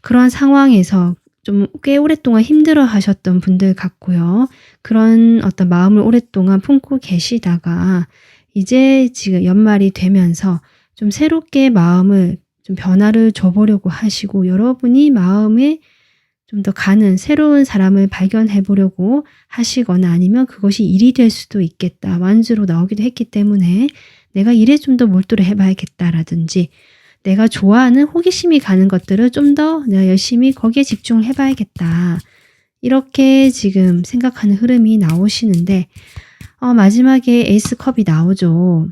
그런 상황에서 좀 꽤 오랫동안 힘들어 하셨던 분들 같고요. 그런 어떤 마음을 오랫동안 품고 계시다가 이제 지금 연말이 되면서 좀 새롭게 마음을 좀 변화를 줘보려고 하시고 여러분이 마음에 좀 더 가는 새로운 사람을 발견해 보려고 하시거나 아니면 그것이 일이 될 수도 있겠다. 완주로 나오기도 했기 때문에 내가 일에 좀 더 몰두를 해봐야겠다라든지 내가 좋아하는 호기심이 가는 것들을 좀 더 내가 열심히 거기에 집중을 해봐야겠다. 이렇게 지금 생각하는 흐름이 나오시는데 마지막에 에이스 컵이 나오죠.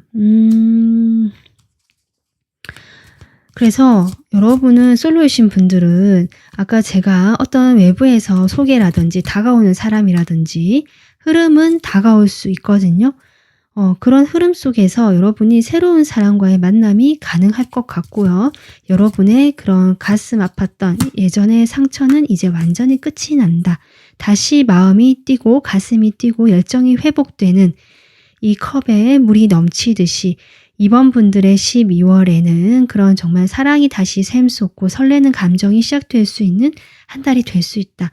그래서 여러분은 솔로이신 분들은 아까 제가 어떤 외부에서 소개라든지 다가오는 사람이라든지 흐름은 다가올 수 있거든요. 그런 흐름 속에서 여러분이 새로운 사람과의 만남이 가능할 것 같고요. 여러분의 그런 가슴 아팠던 예전의 상처는 이제 완전히 끝이 난다. 다시 마음이 뛰고 가슴이 뛰고 열정이 회복되는 이 컵에 물이 넘치듯이 이번 분들의 12월에는 그런 정말 사랑이 다시 샘솟고 설레는 감정이 시작될 수 있는 한 달이 될 수 있다.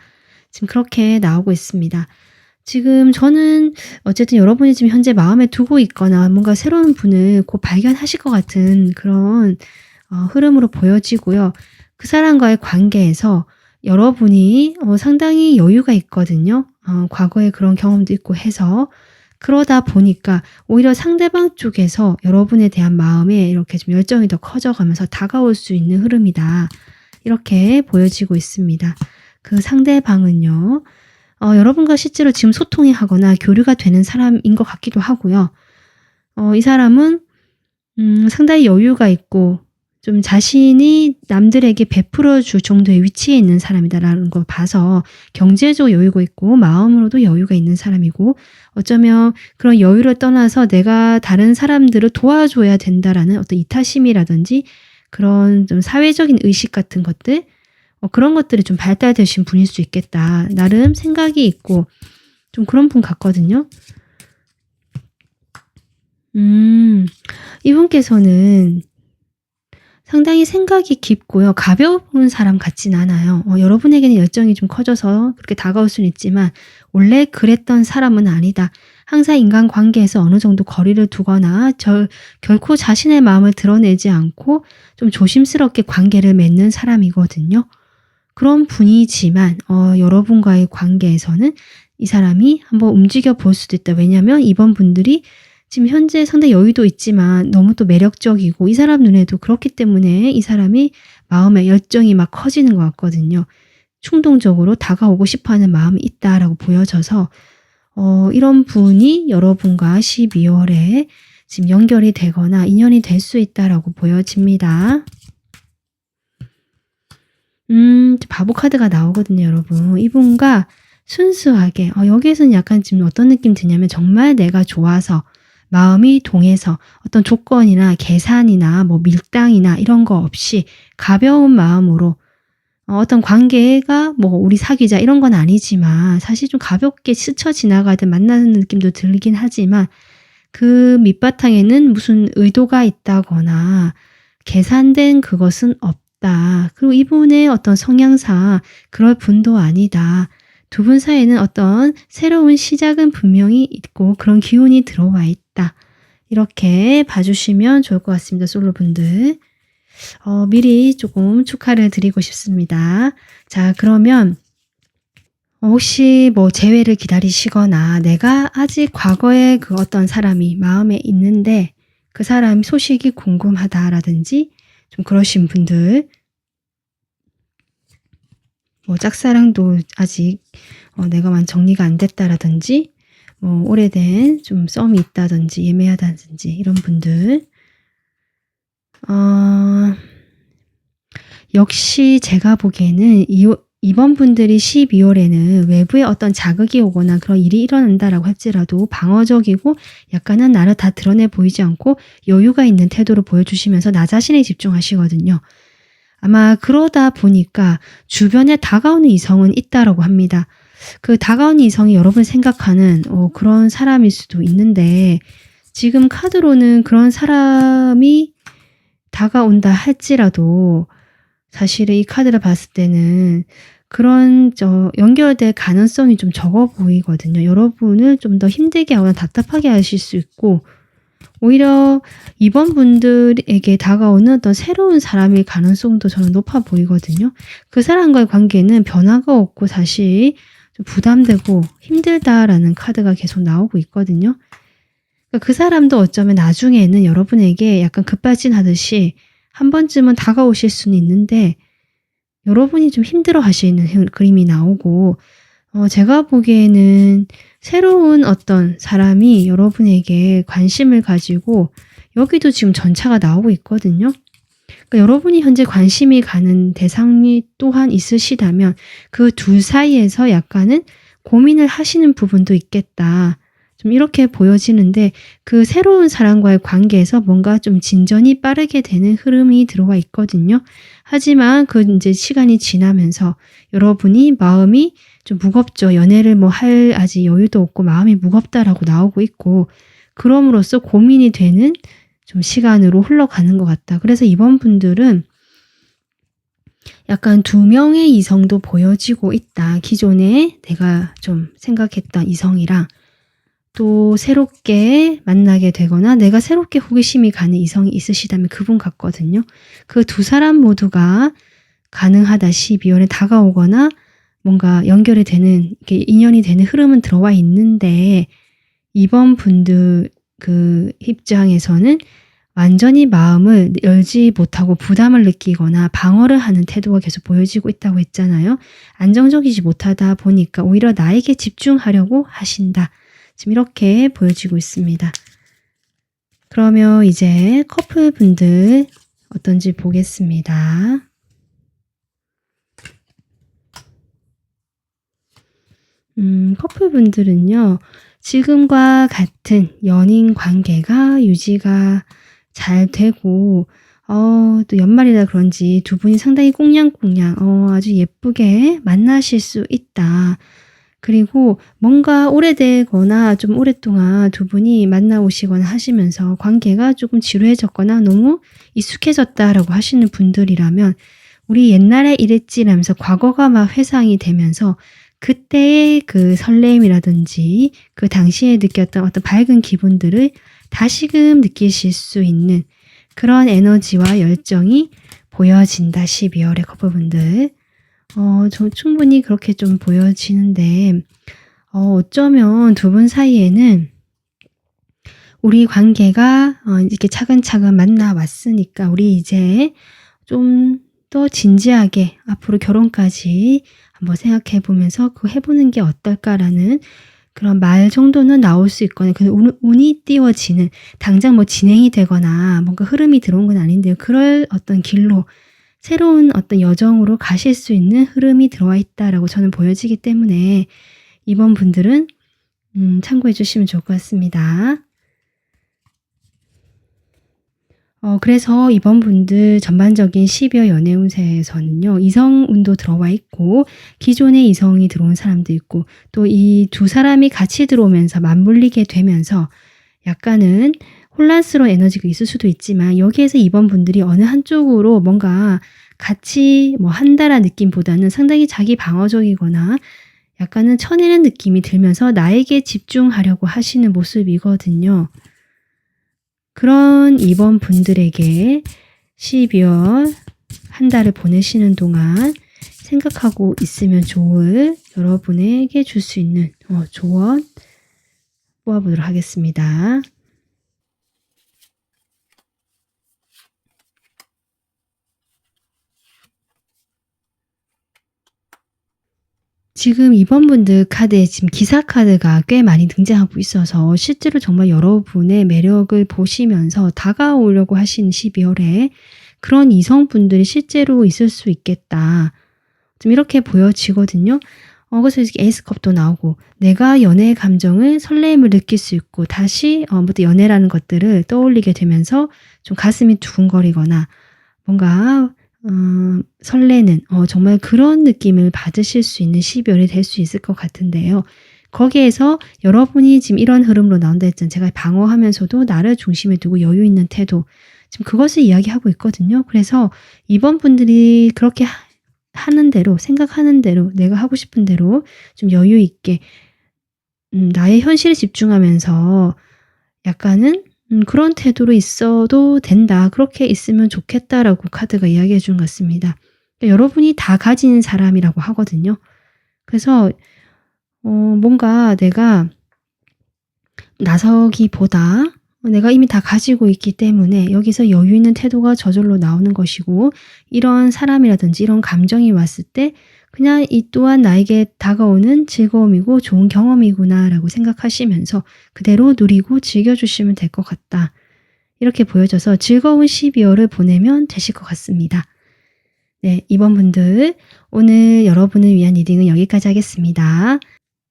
지금 그렇게 나오고 있습니다. 지금 저는 어쨌든 여러분이 지금 현재 마음에 두고 있거나 뭔가 새로운 분을 곧 발견하실 것 같은 그런 흐름으로 보여지고요. 그 사람과의 관계에서 여러분이 상당히 여유가 있거든요. 과거에 그런 경험도 있고 해서 그러다 보니까 오히려 상대방 쪽에서 여러분에 대한 마음에 이렇게 좀 열정이 더 커져가면서 다가올 수 있는 흐름이다. 이렇게 보여지고 있습니다. 그 상대방은요. 여러분과 실제로 지금 소통이 하거나 교류가 되는 사람인 것 같기도 하고요. 이 사람은 상당히 여유가 있고 좀 자신이 남들에게 베풀어 줄 정도의 위치에 있는 사람이다라는 걸 봐서 경제적 여유가 있고 마음으로도 여유가 있는 사람이고 어쩌면 그런 여유를 떠나서 내가 다른 사람들을 도와줘야 된다라는 어떤 이타심이라든지 그런 좀 사회적인 의식 같은 것들 그런 것들이 좀 발달되신 분일 수 있겠다. 나름 생각이 있고 좀 그런 분 같거든요. 이분께서는 상당히 생각이 깊고요. 가벼운 사람 같진 않아요. 여러분에게는 열정이 좀 커져서 그렇게 다가올 수는 있지만 원래 그랬던 사람은 아니다. 항상 인간관계에서 어느 정도 거리를 두거나 결코 자신의 마음을 드러내지 않고 좀 조심스럽게 관계를 맺는 사람이거든요. 그런 분이지만 여러분과의 관계에서는 이 사람이 한번 움직여 볼 수도 있다. 왜냐하면 이번 분들이 지금 현재 상당히 여유도 있지만 너무 또 매력적이고 이 사람 눈에도 그렇기 때문에 이 사람이 마음의 열정이 막 커지는 것 같거든요. 충동적으로 다가오고 싶어하는 마음이 있다라고 보여져서 이런 분이 여러분과 12월에 지금 연결이 되거나 인연이 될 수 있다라고 보여집니다. 바보 카드가 나오거든요, 여러분. 이분과 순수하게 여기에서는 약간 지금 어떤 느낌 드냐면 정말 내가 좋아서 마음이 동해서 어떤 조건이나 계산이나 뭐 밀당이나 이런 거 없이 가벼운 마음으로 어떤 관계가 뭐 우리 사귀자 이런 건 아니지만 사실 좀 가볍게 스쳐 지나가듯 만나는 느낌도 들긴 하지만 그 밑바탕에는 무슨 의도가 있다거나 계산된 그것은 없다. 그리고 이분의 어떤 성향상 그럴 분도 아니다. 두 분 사이에는 어떤 새로운 시작은 분명히 있고 그런 기운이 들어와 있다. 이렇게 봐주시면 좋을 것 같습니다. 솔로분들. 미리 조금 축하를 드리고 싶습니다. 자, 그러면 혹시 뭐 재회를 기다리시거나 내가 아직 과거에 그 어떤 사람이 마음에 있는데 그 사람 소식이 궁금하다라든지 좀 그러신 분들 뭐 짝사랑도 아직 내가 정리가 안 됐다라든지 뭐 오래된 좀 썸이 있다든지 예매하다든지 이런 분들 역시 제가 보기에는 이번 분들이 12월에는 외부에 어떤 자극이 오거나 그런 일이 일어난다라고 할지라도 방어적이고 약간은 나를 다 드러내 보이지 않고 여유가 있는 태도를 보여주시면서 나 자신에 집중하시거든요. 아마 그러다 보니까 주변에 다가오는 이성은 있다라고 합니다. 그 다가오는 이성이 여러분 생각하는 그런 사람일 수도 있는데 지금 카드로는 그런 사람이 다가온다 할지라도 사실은 이 카드를 봤을 때는 그런 연결될 가능성이 좀 적어 보이거든요. 여러분을 좀 더 힘들게 하거나 답답하게 하실 수 있고 오히려 이번 분들에게 다가오는 어떤 새로운 사람일 가능성도 저는 높아 보이거든요. 그 사람과의 관계는 변화가 없고 사실 좀 부담되고 힘들다라는 카드가 계속 나오고 있거든요. 그러니까 그 사람도 어쩌면 나중에는 여러분에게 약간 급발진하듯이 한 번쯤은 다가오실 수는 있는데 여러분이 좀 힘들어 하시는 그림이 나오고 제가 보기에는 새로운 어떤 사람이 여러분에게 관심을 가지고 여기도 지금 전차가 나오고 있거든요. 그러니까 여러분이 현재 관심이 가는 대상이 또한 있으시다면 그 둘 사이에서 약간은 고민을 하시는 부분도 있겠다. 좀 이렇게 보여지는데 그 새로운 사람과의 관계에서 뭔가 좀 진전이 빠르게 되는 흐름이 들어와 있거든요. 하지만 그 이제 시간이 지나면서 여러분이 마음이 좀 무겁죠. 연애를 뭐 할 아직 여유도 없고 마음이 무겁다라고 나오고 있고 그럼으로써 고민이 되는 좀 시간으로 흘러가는 것 같다. 그래서 이번 분들은 약간 두 명의 이성도 보여지고 있다. 기존에 내가 좀 생각했던 이성이랑 또 새롭게 만나게 되거나 내가 새롭게 호기심이 가는 이성이 있으시다면 그분 같거든요. 그 두 사람 모두가 가능하다 12월에 다가오거나 뭔가 연결이 되는 이렇게 인연이 되는 흐름은 들어와 있는데 이번 분들 그 입장에서는 완전히 마음을 열지 못하고 부담을 느끼거나 방어를 하는 태도가 계속 보여지고 있다고 했잖아요. 안정적이지 못하다 보니까 오히려 나에게 집중하려고 하신다. 지금 이렇게 보여지고 있습니다. 그러면 이제 커플분들 어떤지 보겠습니다. 커플분들은요, 지금과 같은 연인 관계가 유지가 잘 되고, 또 연말이라 그런지 두 분이 상당히 꽁냥꽁냥, 아주 예쁘게 만나실 수 있다. 그리고 뭔가 오래되거나 좀 오랫동안 두 분이 만나오시거나 하시면서 관계가 조금 지루해졌거나 너무 익숙해졌다라고 하시는 분들이라면, 우리 옛날에 이랬지라면서 과거가 막 회상이 되면서 그때의 그 설렘이라든지 그 당시에 느꼈던 어떤 밝은 기분들을 다시금 느끼실 수 있는 그런 에너지와 열정이 보여진다. 12월의 커플분들. 저 충분히 그렇게 좀 보여지는데, 어쩌면 두 분 사이에는 우리 관계가 이렇게 차근차근 만나 왔으니까 우리 이제 좀 더 진지하게 앞으로 결혼까지 한번 생각해 보면서 그거 해보는 게 어떨까라는 그런 말 정도는 나올 수 있거든요. 근데 운이 띄워지는, 당장 뭐 진행이 되거나 뭔가 흐름이 들어온 건 아닌데요. 그럴 어떤 길로, 새로운 어떤 여정으로 가실 수 있는 흐름이 들어와 있다라고 저는 보여지기 때문에 이번 분들은 참고해 주시면 좋을 것 같습니다. 그래서 이번 분들 전반적인 12월 연애 운세에서는요, 이성운도 들어와 있고, 기존의 이성이 들어온 사람도 있고, 또 이 두 사람이 같이 들어오면서 맞물리게 되면서 약간은 혼란스러운 에너지가 있을 수도 있지만, 여기에서 이번 분들이 어느 한쪽으로 뭔가 같이 뭐 한다라는 느낌보다는 상당히 자기 방어적이거나 약간은 쳐내는 느낌이 들면서 나에게 집중하려고 하시는 모습이거든요. 그런 이번 분들에게 12월 한 달을 보내시는 동안 생각하고 있으면 좋을, 여러분에게 줄 수 있는 조언 뽑아보도록 하겠습니다. 지금 이번 분들 카드에 지금 기사 카드가 꽤 많이 등장하고 있어서 실제로 정말 여러분의 매력을 보시면서 다가오려고 하신 12월에 그런 이성분들이 실제로 있을 수 있겠다. 좀 이렇게 보여지거든요. 그래서 에이스컵도 나오고, 내가 연애의 감정을, 설렘을 느낄 수 있고 다시 또 연애라는 것들을 떠올리게 되면서 좀 가슴이 두근거리거나 뭔가 설레는 정말 그런 느낌을 받으실 수 있는 12월이 될 수 있을 것 같은데요. 거기에서 여러분이 지금 이런 흐름으로 나온다 했잖아요. 제가 방어하면서도 나를 중심에 두고 여유 있는 태도, 지금 그것을 이야기하고 있거든요. 그래서 이번 분들이 그렇게 하는 대로, 생각하는 대로, 내가 하고 싶은 대로 좀 여유 있게 나의 현실에 집중하면서 약간은 그런 태도로 있어도 된다. 그렇게 있으면 좋겠다라고 카드가 이야기해 주는 것 같습니다. 그러니까 여러분이 다 가진 사람이라고 하거든요. 그래서 뭔가 내가 나서기보다 내가 이미 다 가지고 있기 때문에 여기서 여유 있는 태도가 저절로 나오는 것이고, 이런 사람이라든지 이런 감정이 왔을 때 그냥 이 또한 나에게 다가오는 즐거움이고 좋은 경험이구나라고 생각하시면서 그대로 누리고 즐겨주시면 될 것 같다. 이렇게 보여져서 즐거운 12월을 보내면 되실 것 같습니다. 네, 이번 분들 오늘 여러분을 위한 리딩은 여기까지 하겠습니다.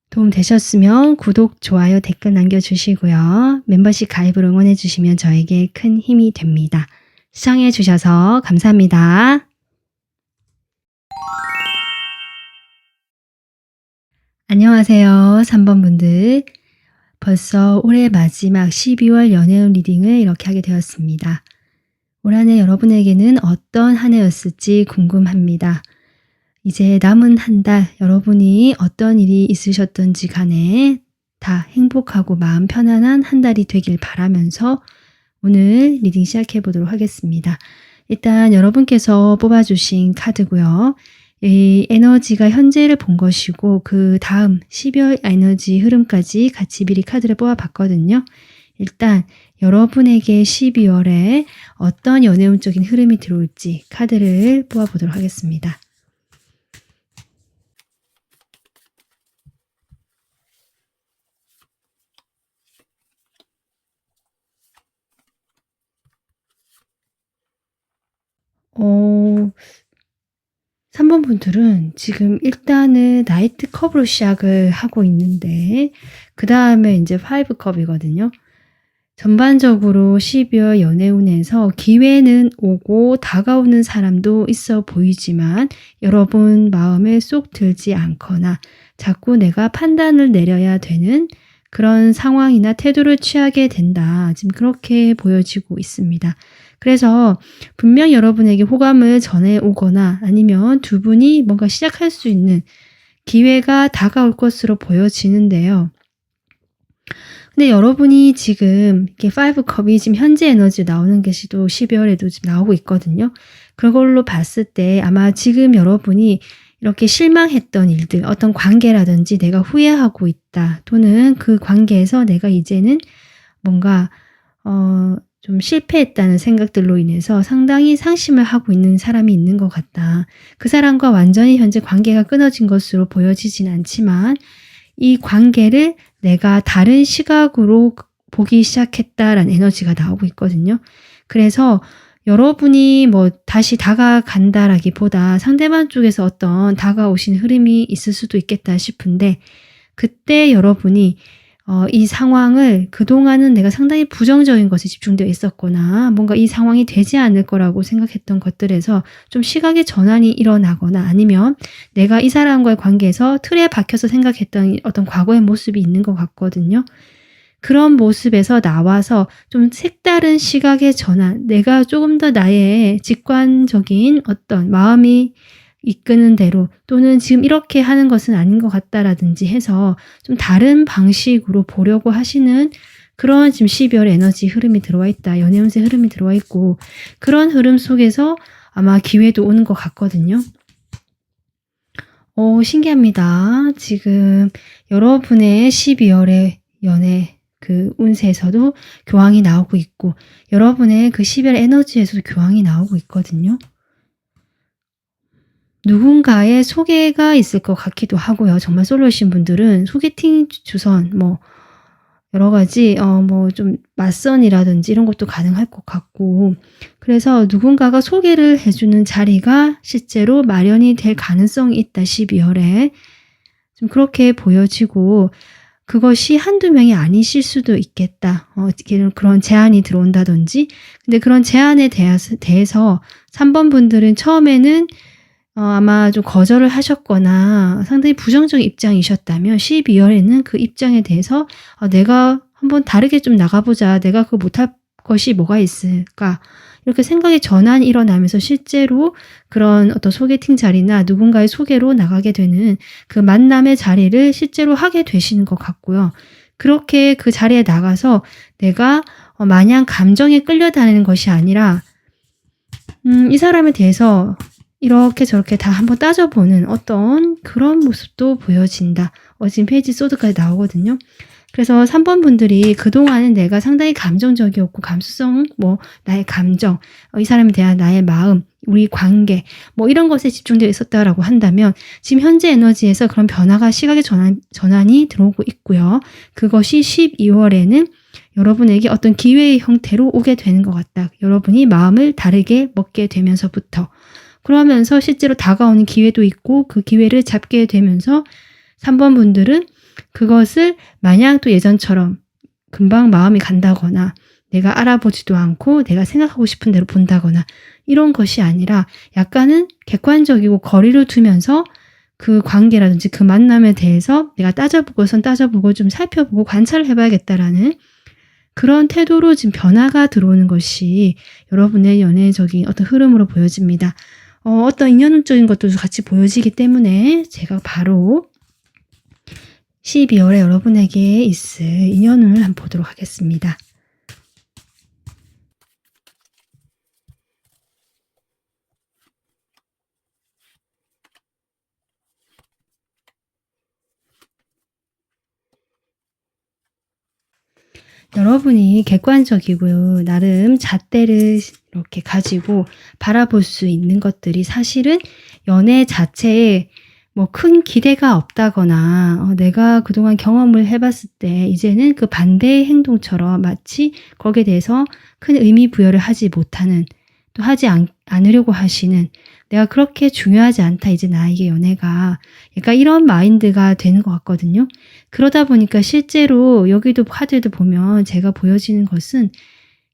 도움 되셨으면 구독, 좋아요, 댓글 남겨주시고요. 멤버십 가입을 응원해주시면 저에게 큰 힘이 됩니다. 시청해주셔서 감사합니다. 안녕하세요. 3번 분들. 벌써 올해 마지막 12월 연애운 리딩을 이렇게 하게 되었습니다. 올 한 해 여러분에게는 어떤 한 해였을지 궁금합니다. 이제 남은 한 달 여러분이 어떤 일이 있으셨던지 간에 다 행복하고 마음 편안한 한 달이 되길 바라면서 오늘 리딩 시작해 보도록 하겠습니다. 일단 여러분께서 뽑아주신 카드고요. 이 에너지가 현재를 본 것이고 그 다음 12월 에너지 흐름까지 같이 미리 카드를 뽑아봤거든요. 일단 여러분에게 12월에 어떤 연애운적인 흐름이 들어올지 카드를 뽑아보도록 하겠습니다. 분들은 지금 일단은 나이트 컵으로 시작을 하고 있는데 그다음에 이제 5 컵이거든요. 전반적으로 12월 연애운에서 기회는 오고 다가오는 사람도 있어 보이지만 여러분 마음에 쏙 들지 않거나 자꾸 내가 판단을 내려야 되는 그런 상황이나 태도를 취하게 된다. 지금 그렇게 보여지고 있습니다. 그래서 분명 여러분에게 호감을 전해오거나 아니면 두 분이 뭔가 시작할 수 있는 기회가 다가올 것으로 보여지는데요. 근데 여러분이 지금 이렇게 5 컵이 지금 현재 에너지 나오는 것이도 12월에도 지금 나오고 있거든요. 그걸로 봤을 때 아마 지금 여러분이 이렇게 실망했던 일들, 어떤 관계라든지 내가 후회하고 있다. 또는 그 관계에서 내가 이제는 뭔가 좀 실패했다는 생각들로 인해서 상당히 상심을 하고 있는 사람이 있는 것 같다. 그 사람과 완전히 현재 관계가 끊어진 것으로 보여지진 않지만 이 관계를 내가 다른 시각으로 보기 시작했다라는 에너지가 나오고 있거든요. 그래서 여러분이 뭐 다시 다가간다라기보다 상대방 쪽에서 어떤 다가오신 흐름이 있을 수도 있겠다 싶은데 그때 여러분이 이 상황을 그동안은 내가 상당히 부정적인 것에 집중되어 있었거나 뭔가 이 상황이 되지 않을 거라고 생각했던 것들에서 좀 시각의 전환이 일어나거나 아니면 내가 이 사람과의 관계에서 틀에 박혀서 생각했던 어떤 과거의 모습이 있는 것 같거든요. 그런 모습에서 나와서 좀 색다른 시각의 전환, 내가 조금 더 나의 직관적인 어떤 마음이 이끄는 대로 또는 지금 이렇게 하는 것은 아닌 것 같다라든지 해서 좀 다른 방식으로 보려고 하시는 그런 지금 12월 에너지 흐름이 들어와 있다. 연애운세 흐름이 들어와 있고 그런 흐름 속에서 아마 기회도 오는 것 같거든요. 신기합니다. 지금 여러분의 12월의 연애 그 운세에서도 교황이 나오고 있고 여러분의 그 12월 에너지에서도 교황이 나오고 있거든요. 누군가의 소개가 있을 것 같기도 하고요. 정말 솔로이신 분들은 소개팅 주선 뭐 여러 가지 뭐 좀 맞선이라든지 이런 것도 가능할 것 같고 그래서 누군가가 소개를 해주는 자리가 실제로 마련이 될 가능성이 있다. 12월에 좀 그렇게 보여지고 그것이 한두 명이 아니실 수도 있겠다. 그런 제안이 들어온다든지 근데 그런 제안에 대해서 3번 분들은 처음에는 아마 좀 거절을 하셨거나 상당히 부정적인 입장이셨다면 12월에는 그 입장에 대해서 내가 한번 다르게 좀 나가보자. 내가 그거 못할 것이 뭐가 있을까. 이렇게 생각의 전환이 일어나면서 실제로 그런 어떤 소개팅 자리나 누군가의 소개로 나가게 되는 그 만남의 자리를 실제로 하게 되시는 것 같고요. 그렇게 그 자리에 나가서 내가 마냥 감정에 끌려다니는 것이 아니라 이 사람에 대해서 이렇게 저렇게 다 한번 따져보는 어떤 그런 모습도 보여진다. 지금 페이지 소드까지 나오거든요. 그래서 3번 분들이 그동안은 내가 상당히 감정적이었고 감수성, 뭐 나의 감정, 이 사람에 대한 나의 마음, 우리 관계 뭐 이런 것에 집중되어 있었다라고 한다면 지금 현재 에너지에서 그런 변화가 시각의 전환이 들어오고 있고요. 그것이 12월에는 여러분에게 어떤 기회의 형태로 오게 되는 것 같다. 여러분이 마음을 다르게 먹게 되면서부터 그러면서 실제로 다가오는 기회도 있고 그 기회를 잡게 되면서 3번 분들은 그것을 마냥 또 예전처럼 금방 마음이 간다거나 내가 알아보지도 않고 내가 생각하고 싶은 대로 본다거나 이런 것이 아니라 약간은 객관적이고 거리를 두면서 그 관계라든지 그 만남에 대해서 내가 따져보고 좀 살펴보고 관찰을 해봐야겠다라는 그런 태도로 지금 변화가 들어오는 것이 여러분의 연애적인 어떤 흐름으로 보여집니다. 어떤 인연적인 것도 같이 보여지기 때문에 제가 바로 12월에 여러분에게 있을 인연을 한번 보도록 하겠습니다. 여러분이 객관적이고 나름 잣대를 이렇게 가지고 바라볼 수 있는 것들이 사실은 연애 자체에 뭐 큰 기대가 없다거나 내가 그동안 경험을 해봤을 때 이제는 그 반대의 행동처럼 마치 거기에 대해서 큰 의미 부여를 하지 못하는 또 하지 않으려고 하시는, 내가 그렇게 중요하지 않다 이제 나에게 연애가, 약간 이런 마인드가 되는 것 같거든요. 그러다 보니까 실제로 여기도 카드도 보면 제가 보여지는 것은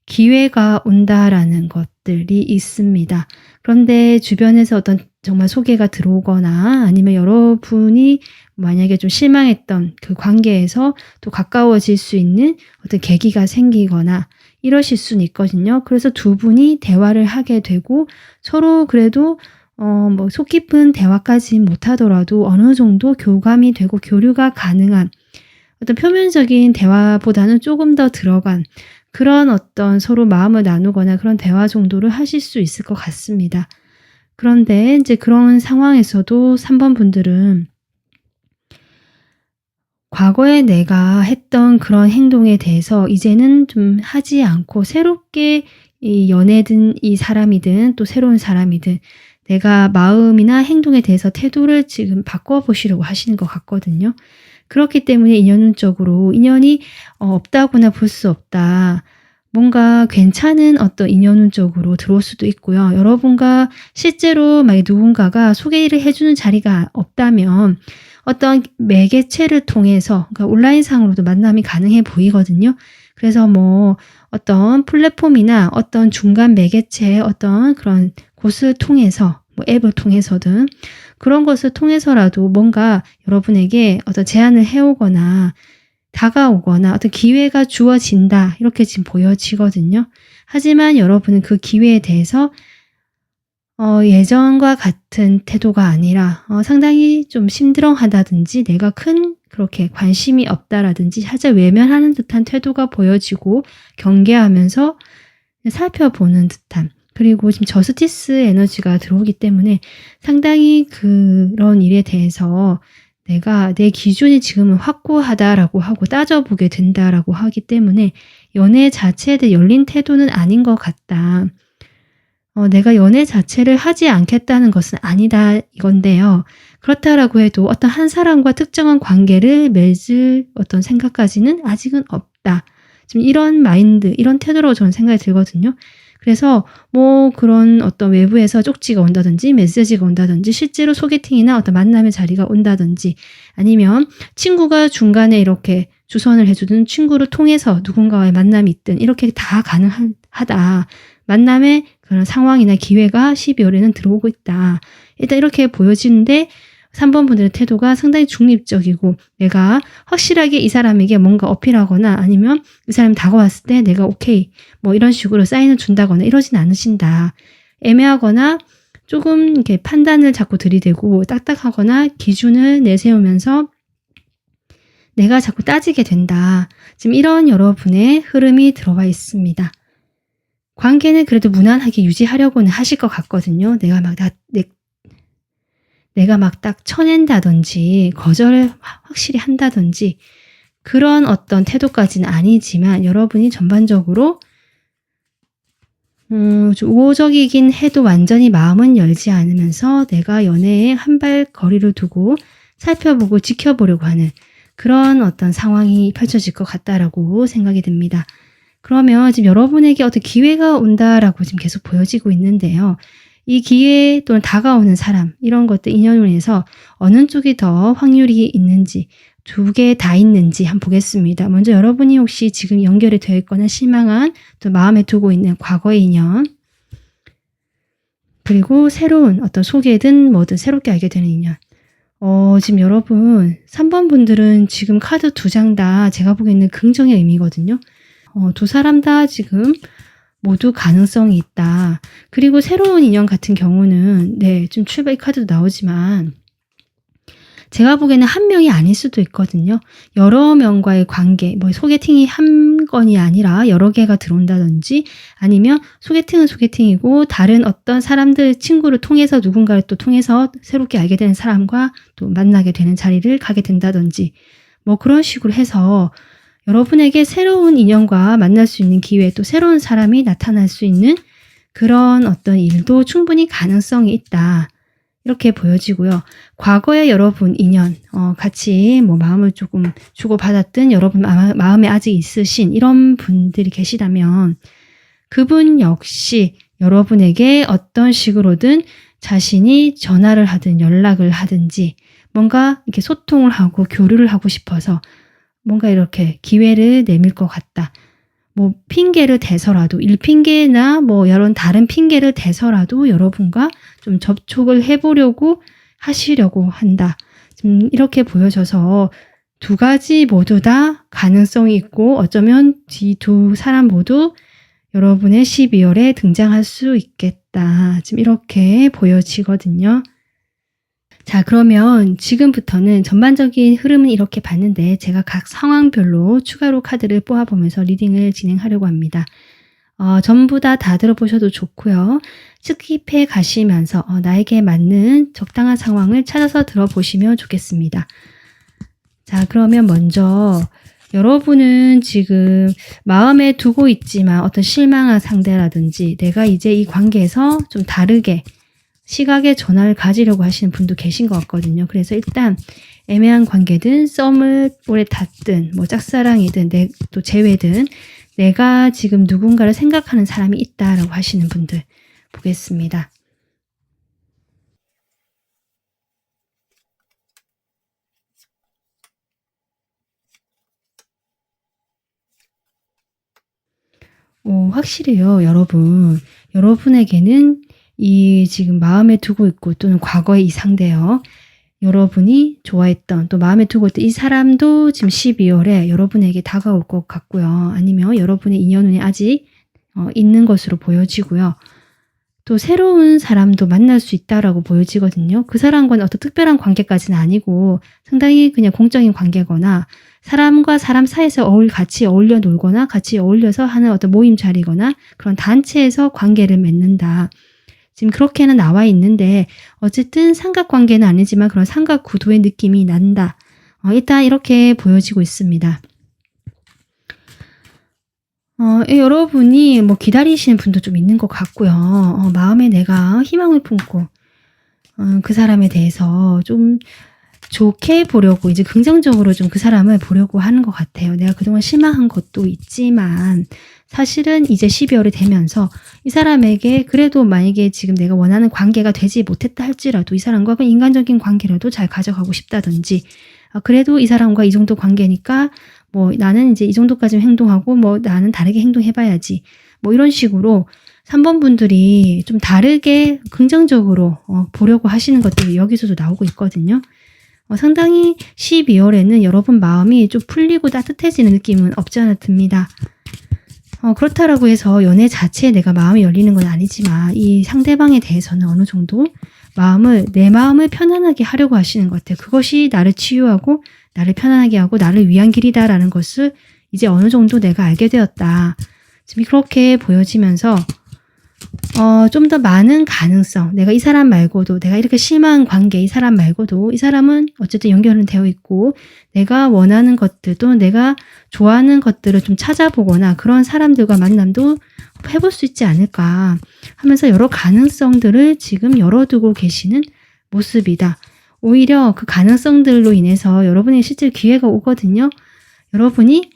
기회가 온다라는 것들이 있습니다. 그런데 주변에서 어떤 정말 소개가 들어오거나 아니면 여러분이 만약에 좀 실망했던 그 관계에서 또 가까워질 수 있는 어떤 계기가 생기거나 이러실 수는 있거든요. 그래서 두 분이 대화를 하게 되고 서로 그래도 뭐 속 깊은 대화까지 못하더라도 어느 정도 교감이 되고 교류가 가능한 어떤 표면적인 대화보다는 조금 더 들어간 그런 어떤 서로 마음을 나누거나 그런 대화 정도를 하실 수 있을 것 같습니다. 그런데 이제 그런 상황에서도 3번 분들은 과거에 내가 했던 그런 행동에 대해서 이제는 좀 하지 않고 새롭게 이 연애든 이 사람이든 또 새로운 사람이든 내가 마음이나 행동에 대해서 태도를 지금 바꿔보시려고 하시는 것 같거든요. 그렇기 때문에 인연적으로 인연이 없다거나 볼 수 없다. 뭔가 괜찮은 어떤 인연운적으로 들어올 수도 있고요. 여러분과 실제로 만약 누군가가 소개를 해주는 자리가 없다면 어떤 매개체를 통해서, 그러니까 온라인상으로도 만남이 가능해 보이거든요. 그래서 뭐 어떤 플랫폼이나 어떤 중간 매개체의 어떤 그런 곳을 통해서, 뭐 앱을 통해서든 그런 것을 통해서라도 뭔가 여러분에게 어떤 제안을 해오거나 다가오거나 어떤 기회가 주어진다, 이렇게 지금 보여지거든요. 하지만 여러분은 그 기회에 대해서 예전과 같은 태도가 아니라 상당히 좀 심드렁하다든지 내가 큰 그렇게 관심이 없다라든지 살짝 외면하는 듯한 태도가 보여지고 경계하면서 살펴보는 듯한, 그리고 지금 저스티스 에너지가 들어오기 때문에 상당히 그런 일에 대해서 내가 내 기준이 지금은 확고하다라고 하고 따져보게 된다라고 하기 때문에 연애 자체에 대해 열린 태도는 아닌 것 같다. 내가 연애 자체를 하지 않겠다는 것은 아니다 이건데요. 그렇다라고 해도 어떤 한 사람과 특정한 관계를 맺을 어떤 생각까지는 아직은 없다. 지금 이런 마인드, 이런 태도로 저는 생각이 들거든요. 그래서 뭐 그런 어떤 외부에서 쪽지가 온다든지 메시지가 온다든지 실제로 소개팅이나 어떤 만남의 자리가 온다든지 아니면 친구가 중간에 이렇게 주선을 해주든 친구를 통해서 누군가와의 만남이 있든 이렇게 다 가능하다. 만남의 그런 상황이나 기회가 12월에는 들어오고 있다. 일단 이렇게 보여지는데 3번 분들의 태도가 상당히 중립적이고 내가 확실하게 이 사람에게 뭔가 어필하거나 아니면 이 사람이 다가왔을 때 내가 오케이 뭐 이런 식으로 사인을 준다거나 이러진 않으신다. 애매하거나 조금 이렇게 판단을 자꾸 들이대고 딱딱하거나 기준을 내세우면서 내가 자꾸 따지게 된다. 지금 이런 여러분의 흐름이 들어와 있습니다. 관계는 그래도 무난하게 유지하려고는 하실 것 같거든요. 내가 막 딱 쳐낸다든지 거절을 확실히 한다든지 그런 어떤 태도까지는 아니지만 여러분이 전반적으로 좀 우호적이긴 해도 완전히 마음은 열지 않으면서 내가 연애에 한 발 거리를 두고 살펴보고 지켜보려고 하는 그런 어떤 상황이 펼쳐질 것 같다라고 생각이 듭니다. 그러면 지금 여러분에게 어떤 기회가 온다라고 지금 계속 보여지고 있는데요. 이 기회 또는 다가오는 사람 이런 것들 인연으로 인해서 어느 쪽이 더 확률이 있는지 두 개 다 있는지 한번 보겠습니다. 먼저 여러분이 혹시 지금 연결이 되어 있거나 실망한 또 마음에 두고 있는 과거의 인연 그리고 새로운 어떤 소개든 뭐든 새롭게 알게 되는 인연 지금 여러분 3번 분들은 지금 카드 2장 다 제가 보기에는 긍정의 의미거든요. 두 사람 다 지금 모두 가능성이 있다. 그리고 새로운 인연 같은 경우는 좀 출발 카드도 나오지만 제가 보기에는 한 명이 아닐 수도 있거든요. 여러 명과의 관계, 뭐 소개팅이 한 건이 아니라 여러 개가 들어온다든지 아니면 소개팅은 소개팅이고 다른 어떤 사람들 친구를 통해서 누군가를 또 통해서 새롭게 알게 되는 사람과 또 만나게 되는 자리를 가게 된다든지 뭐 그런 식으로 해서 여러분에게 새로운 인연과 만날 수 있는 기회 또 새로운 사람이 나타날 수 있는 그런 어떤 일도 충분히 가능성이 있다. 이렇게 보여지고요. 과거에 여러분 인연 같이 뭐 마음을 조금 주고받았던 여러분 마음에 아직 있으신 이런 분들이 계시다면 그분 역시 여러분에게 어떤 식으로든 자신이 전화를 하든 연락을 하든지 뭔가 이렇게 소통을 하고 교류를 하고 싶어서 뭔가 이렇게 기회를 내밀 것 같다. 뭐 핑계를 대서라도 일핑계나 뭐 이런 다른 핑계를 대서라도 여러분과 좀 접촉을 해보려고 하시려고 한다. 지금 이렇게 보여져서 두 가지 모두 다 가능성이 있고 어쩌면 이 두 사람 모두 여러분의 12월에 등장할 수 있겠다. 지금 이렇게 보여지거든요. 자, 그러면 지금부터는 전반적인 흐름은 이렇게 봤는데 제가 각 상황별로 추가로 카드를 뽑아보면서 리딩을 진행하려고 합니다. 전부 다 들어보셔도 좋고요. 스킵해 가시면서 나에게 맞는 적당한 상황을 찾아서 들어보시면 좋겠습니다. 자, 그러면 먼저 여러분은 지금 마음에 두고 있지만 어떤 실망한 상대라든지 내가 이제 이 관계에서 좀 다르게 시각의 전환을 가지려고 하시는 분도 계신 것 같거든요. 그래서 일단 애매한 관계든 썸을 오래 탔든 뭐 짝사랑이든 또 재회든 내가 지금 누군가를 생각하는 사람이 있다라고 하시는 분들 보겠습니다. 확실해요, 여러분. 여러분에게는 이 지금 마음에 두고 있고 또는 과거의 이 상대요. 여러분이 좋아했던 또 마음에 두고 있던 이 사람도 지금 12월에 여러분에게 다가올 것 같고요. 아니면 여러분의 인연운이 아직 있는 것으로 보여지고요. 또 새로운 사람도 만날 수 있다라고 보여지거든요. 그 사람과는 어떤 특별한 관계까지는 아니고 상당히 그냥 공적인 관계거나 사람과 사람 사이에서 같이 어울려 놀거나 같이 어울려서 하는 어떤 모임 자리거나 그런 단체에서 관계를 맺는다. 지금 그렇게는 나와 있는데 어쨌든 삼각관계는 아니지만 그런 삼각구도의 느낌이 난다. 일단 이렇게 보여지고 있습니다. 여러분이 뭐 기다리시는 분도 좀 있는 것 같고요. 마음에 내가 희망을 품고 그 사람에 대해서 좀 좋게 보려고 이제 긍정적으로 좀 그 사람을 보려고 하는 것 같아요. 내가 그동안 실망한 것도 있지만 사실은 이제 12월이 되면서 이 사람에게 그래도 만약에 지금 내가 원하는 관계가 되지 못했다 할지라도 이 사람과 그 인간적인 관계라도 잘 가져가고 싶다든지 그래도 이 사람과 이 정도 관계니까 뭐 나는 이제 이 정도까지 행동하고 뭐 나는 다르게 행동해봐야지 뭐 이런 식으로 3번 분들이 좀 다르게 긍정적으로 보려고 하시는 것들이 여기서도 나오고 있거든요. 상당히 12월에는 여러분 마음이 좀 풀리고 따뜻해지는 느낌은 없지 않아 듭니다. 그렇다라고 해서 연애 자체에 내가 마음이 열리는 건 아니지만 이 상대방에 대해서는 어느 정도 내 마음을 편안하게 하려고 하시는 것 같아요. 그것이 나를 치유하고 나를 편안하게 하고 나를 위한 길이다라는 것을 이제 어느 정도 내가 알게 되었다. 지금 그렇게 보여지면서 좀 더 많은 가능성, 내가 이 사람 말고도 내가 이렇게 실망한 관계 이 사람 말고도 이 사람은 어쨌든 연결은 되어 있고 내가 원하는 것들 또는 내가 좋아하는 것들을 좀 찾아보거나 그런 사람들과 만남도 해볼 수 있지 않을까 하면서 여러 가능성들을 지금 열어두고 계시는 모습이다. 오히려 그 가능성들로 인해서 여러분의 실제 기회가 오거든요. 여러분이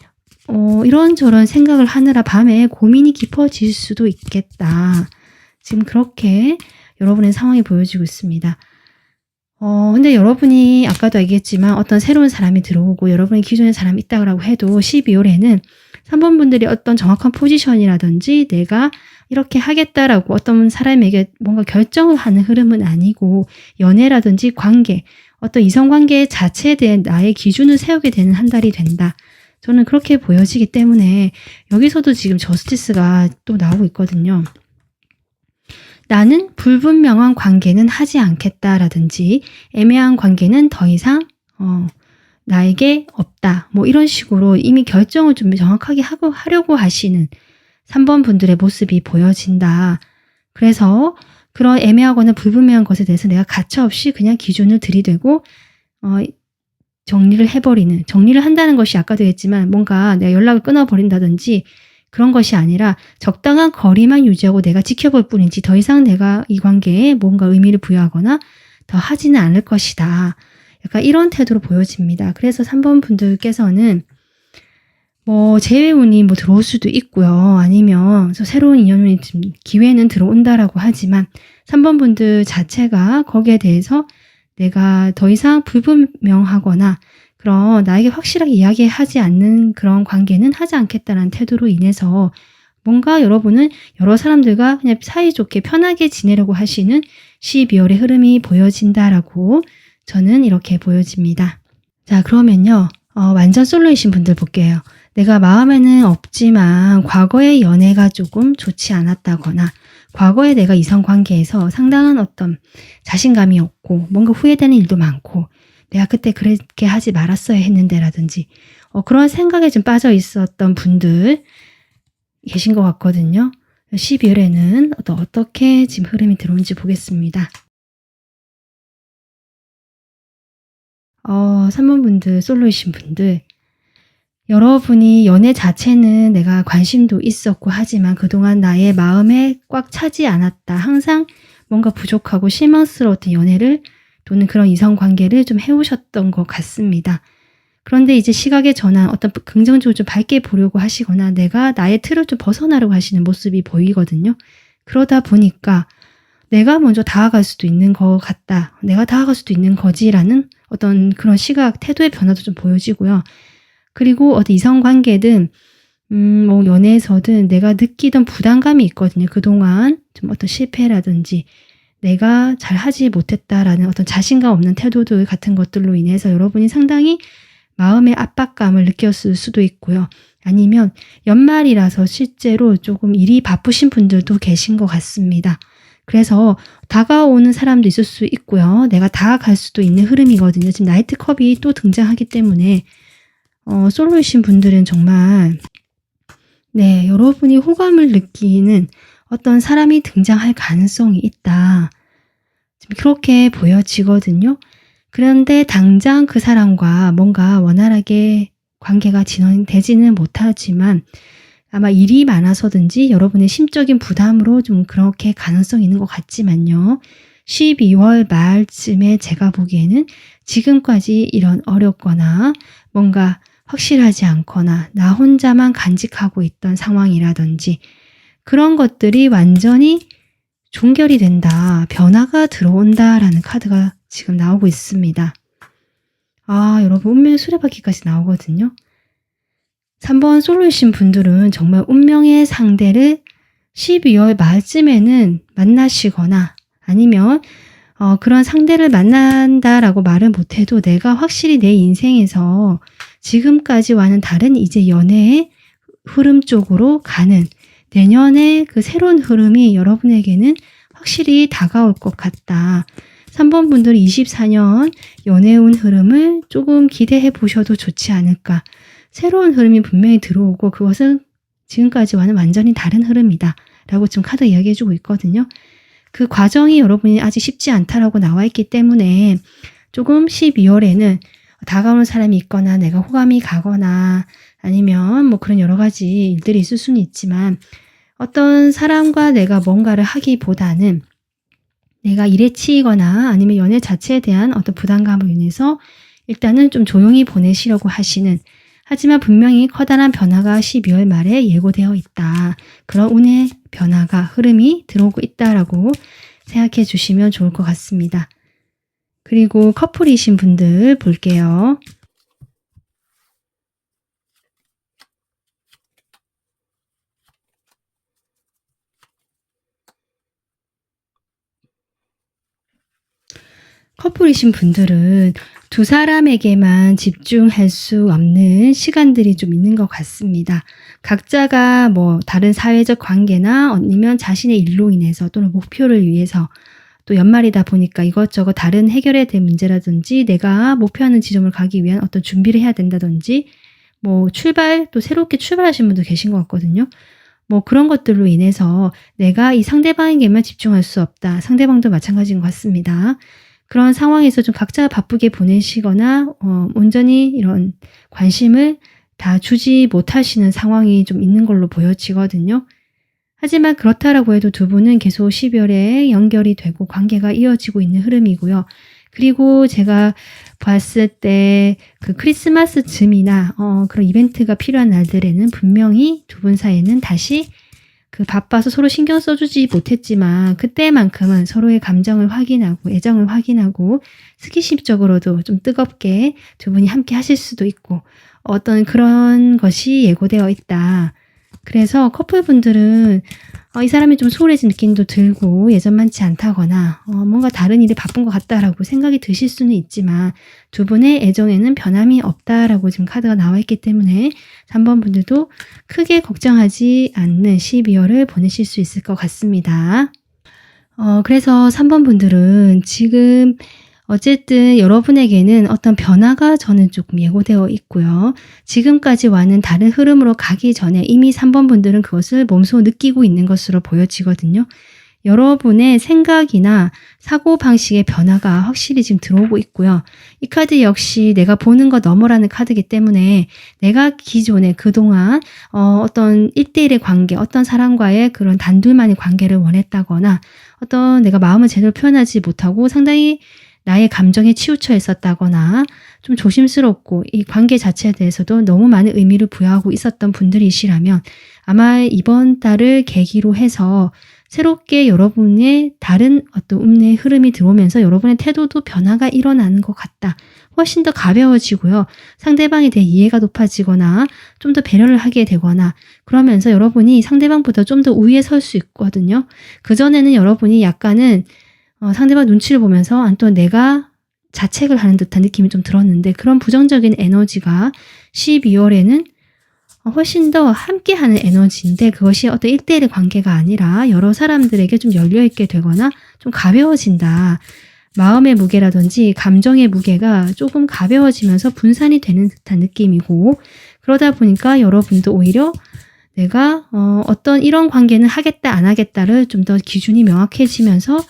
이런저런 생각을 하느라 밤에 고민이 깊어질 수도 있겠다. 지금 그렇게 여러분의 상황이 보여지고 있습니다. 근데 여러분이 아까도 얘기했지만 어떤 새로운 사람이 들어오고 여러분의 기존의 사람이 있다고 해도 12월에는 3번 분들이 어떤 정확한 포지션이라든지 내가 이렇게 하겠다라고 어떤 사람에게 뭔가 결정을 하는 흐름은 아니고 연애라든지 관계, 어떤 이성관계 자체에 대한 나의 기준을 세우게 되는 한 달이 된다. 저는 그렇게 보여지기 때문에 여기서도 지금 저스티스가 또 나오고 있거든요. 나는 불분명한 관계는 하지 않겠다라든지 애매한 관계는 더 이상 나에게 없다. 뭐 이런 식으로 이미 결정을 좀 정확하게 하려고 하시는 3번 분들의 모습이 보여진다. 그래서 그런 애매하거나 불분명한 것에 대해서 내가 가차없이 그냥 기준을 들이대고 정리를 한다는 것이 아까도 했지만 뭔가 내가 연락을 끊어버린다든지 그런 것이 아니라 적당한 거리만 유지하고 내가 지켜볼 뿐이지 더 이상 내가 이 관계에 뭔가 의미를 부여하거나 더 하지는 않을 것이다. 약간 이런 태도로 보여집니다. 그래서 3번 분들께서는 뭐 재회운이 뭐 들어올 수도 있고요. 아니면 새로운 인연이 지금 기회는 들어온다라고 하지만 3번 분들 자체가 거기에 대해서 내가 더 이상 불분명하거나 그런 나에게 확실하게 이야기하지 않는 그런 관계는 하지 않겠다는 태도로 인해서 뭔가 여러분은 여러 사람들과 그냥 사이좋게 편하게 지내려고 하시는 12월의 흐름이 보여진다라고 저는 이렇게 보여집니다. 자, 그러면요. 완전 솔로이신 분들 볼게요. 내가 마음에는 없지만 과거의 연애가 조금 좋지 않았다거나 과거에 내가 이성관계에서 상당한 어떤 자신감이 없고 뭔가 후회되는 일도 많고 내가 그때 그렇게 하지 말았어야 했는데 라든지 그런 생각에 좀 빠져 있었던 분들 계신 것 같거든요. 12월에는 어떻게 지금 흐름이 들어오는지 보겠습니다. 3번 분들, 솔로이신 분들 여러분이 연애 자체는 내가 관심도 있었고 하지만 그동안 나의 마음에 꽉 차지 않았다. 항상 뭔가 부족하고 실망스러웠던 연애를 또는 그런 이성관계를 좀 해오셨던 것 같습니다. 그런데 이제 시각의 전환, 어떤 긍정적으로 좀 밝게 보려고 하시거나 내가 나의 틀을 좀 벗어나려고 하시는 모습이 보이거든요. 그러다 보니까 내가 먼저 다가갈 수도 있는 것 같다. 내가 다가갈 수도 있는 거지라는 어떤 그런 시각, 태도의 변화도 좀 보여지고요. 그리고 어디 이성관계든 뭐 연애에서든 내가 느끼던 부담감이 있거든요. 그동안 좀 어떤 실패라든지 내가 잘하지 못했다라는 어떤 자신감 없는 태도들 같은 것들로 인해서 여러분이 상당히 마음의 압박감을 느꼈을 수도 있고요. 아니면 연말이라서 실제로 조금 일이 바쁘신 분들도 계신 것 같습니다. 그래서 다가오는 사람도 있을 수 있고요. 내가 다가갈 수도 있는 흐름이거든요. 지금 나이트컵이 또 등장하기 때문에 솔로이신 분들은 정말 여러분이 호감을 느끼는 어떤 사람이 등장할 가능성이 있다. 지금 그렇게 보여지거든요. 그런데 당장 그 사람과 뭔가 원활하게 관계가 진행되지는 못하지만 아마 일이 많아서든지 여러분의 심적인 부담으로 좀 그렇게 가능성이 있는 것 같지만요. 12월 말쯤에 제가 보기에는 지금까지 이런 어렵거나 뭔가 확실하지 않거나 나 혼자만 간직하고 있던 상황이라든지 그런 것들이 완전히 종결이 된다. 변화가 들어온다라는 카드가 지금 나오고 있습니다. 여러분 운명의 수레바퀴까지 나오거든요. 3번 솔로이신 분들은 정말 운명의 상대를 12월 말쯤에는 만나시거나 아니면 그런 상대를 만난다라고 말은 못해도 내가 확실히 내 인생에서 지금까지와는 다른 이제 연애의 흐름 쪽으로 가는 내년에 그 새로운 흐름이 여러분에게는 확실히 다가올 것 같다. 3번 분들이 24년 연애운 흐름을 조금 기대해 보셔도 좋지 않을까. 새로운 흐름이 분명히 들어오고 그것은 지금까지와는 완전히 다른 흐름이다. 라고 지금 카드 이야기해주고 있거든요. 그 과정이 여러분이 아직 쉽지 않다라고 나와 있기 때문에 조금 12월에는 다가오는 사람이 있거나 내가 호감이 가거나 아니면 뭐 그런 여러 가지 일들이 있을 수는 있지만 어떤 사람과 내가 뭔가를 하기보다는 내가 일에 치이거나 아니면 연애 자체에 대한 어떤 부담감으로 인해서 일단은 좀 조용히 보내시려고 하시는 하지만 분명히 커다란 변화가 12월 말에 예고되어 있다. 그런 운의 변화가 흐름이 들어오고 있다라고 생각해 주시면 좋을 것 같습니다. 그리고 커플이신 분들 볼게요. 커플이신 분들은 두 사람에게만 집중할 수 없는 시간들이 좀 있는 것 같습니다. 각자가 뭐 다른 사회적 관계나 아니면 자신의 일로 인해서 또는 목표를 위해서 또 연말이다 보니까 이것저것 다른 해결해야 될 문제라든지 내가 목표하는 지점을 가기 위한 어떤 준비를 해야 된다든지 뭐 또 새롭게 출발하신 분도 계신 것 같거든요. 뭐 그런 것들로 인해서 내가 이 상대방에게만 집중할 수 없다. 상대방도 마찬가지인 것 같습니다. 그런 상황에서 좀 각자 바쁘게 보내시거나 온전히 이런 관심을 다 주지 못하시는 상황이 좀 있는 걸로 보여지거든요. 하지만 그렇다라고 해도 두 분은 계속 12월에 연결이 되고 관계가 이어지고 있는 흐름이고요. 그리고 제가 봤을 때 그 크리스마스 즈음이나 그런 이벤트가 필요한 날들에는 분명히 두 분 사이에는 다시 그 바빠서 서로 신경 써주지 못했지만 그때만큼은 서로의 감정을 확인하고 애정을 확인하고 스킨십적으로도 좀 뜨겁게 두 분이 함께 하실 수도 있고 어떤 그런 것이 예고되어 있다. 그래서 커플분들은 이 사람이 좀 소홀해진 느낌도 들고 예전만치 않다거나 뭔가 다른 일에 바쁜 것 같다라고 생각이 드실 수는 있지만 두 분의 애정에는 변함이 없다라고 지금 카드가 나와 있기 때문에 3번 분들도 크게 걱정하지 않는 12월을 보내실 수 있을 것 같습니다. 그래서 3번 분들은 지금 어쨌든 여러분에게는 어떤 변화가 저는 조금 예고되어 있고요. 지금까지 와는 다른 흐름으로 가기 전에 이미 3번 분들은 그것을 몸소 느끼고 있는 것으로 보여지거든요. 여러분의 생각이나 사고방식의 변화가 확실히 지금 들어오고 있고요. 이 카드 역시 내가 보는 것 너머라는 카드이기 때문에 내가 기존에 그동안 어떤 1대1의 관계, 어떤 사람과의 그런 단둘만의 관계를 원했다거나 어떤 내가 마음을 제대로 표현하지 못하고 상당히 나의 감정에 치우쳐 있었다거나 좀 조심스럽고 이 관계 자체에 대해서도 너무 많은 의미를 부여하고 있었던 분들이시라면 아마 이번 달을 계기로 해서 새롭게 여러분의 다른 어떤 운명의 흐름이 들어오면서 여러분의 태도도 변화가 일어나는 것 같다. 훨씬 더 가벼워지고요. 상대방에 대해 이해가 높아지거나 좀 더 배려를 하게 되거나 그러면서 여러분이 상대방보다 좀 더 우위에 설 수 있거든요. 그전에는 여러분이 약간은 상대방 눈치를 보면서 또 내가 자책을 하는 듯한 느낌이 좀 들었는데 그런 부정적인 에너지가 12월에는 훨씬 더 함께하는 에너지인데 그것이 어떤 1대1의 관계가 아니라 여러 사람들에게 좀 열려있게 되거나 좀 가벼워진다. 마음의 무게라든지 감정의 무게가 조금 가벼워지면서 분산이 되는 듯한 느낌이고 그러다 보니까 여러분도 오히려 내가 어떤 이런 관계는 하겠다 안 하겠다를 좀 더 기준이 명확해지면서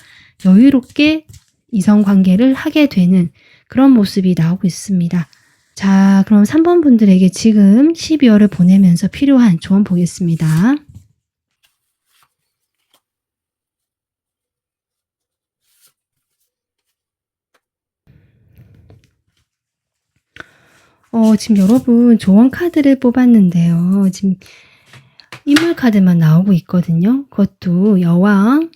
여유롭게 이성관계를 하게 되는 그런 모습이 나오고 있습니다. 자, 그럼 3번 분들에게 지금 12월을 보내면서 필요한 조언 보겠습니다. 지금 여러분 조언 카드를 뽑았는데요. 지금 인물 카드만 나오고 있거든요. 그것도 여왕